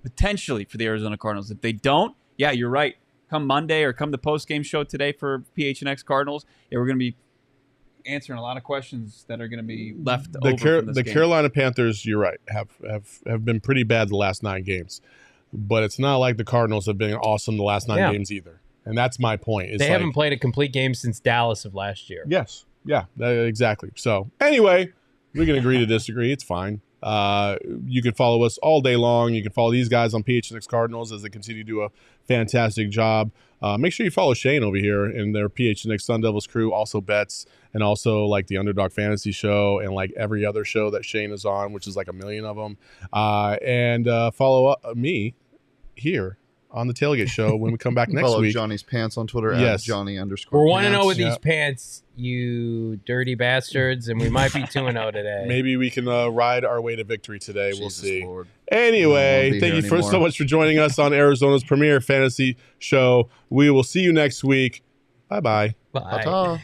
Speaker 6: potentially for the Arizona Cardinals. If they don't, yeah, you're right. Come Monday or come the post-game show today for PHNX Cardinals, we're going to be answering a lot of questions that are going to be left over from this game.
Speaker 1: Carolina Panthers, you're right, have been pretty bad the last 9 games. But it's not like the Cardinals have been awesome the last 9 games either. And that's my point.
Speaker 2: They haven't played a complete game since Dallas of last year.
Speaker 1: Yes. Yeah, exactly. So anyway, we can agree to disagree. It's fine. You can follow us all day long. You can follow these guys on PHNX Cardinals as they continue to do a fantastic job. Make sure you follow Shane over here in their PHNX Sun Devils crew, also bets, and also like the Underdog Fantasy Show and like every other show that Shane is on, which is like 1 million of them. And follow me here on the Tailgate Show when we come back next week.
Speaker 3: Johnny's Pants on Twitter
Speaker 1: at
Speaker 3: Johnny_pants.
Speaker 2: We're 1-0 with these pants, you dirty bastards, and we might be 2-0 today.
Speaker 1: Maybe we can ride our way to victory today. We'll see.
Speaker 3: Lord.
Speaker 1: Anyway, thank you so much for joining us on Arizona's premier fantasy show. We will see you next week. Bye-bye.
Speaker 2: Bye.
Speaker 3: Ta-ta.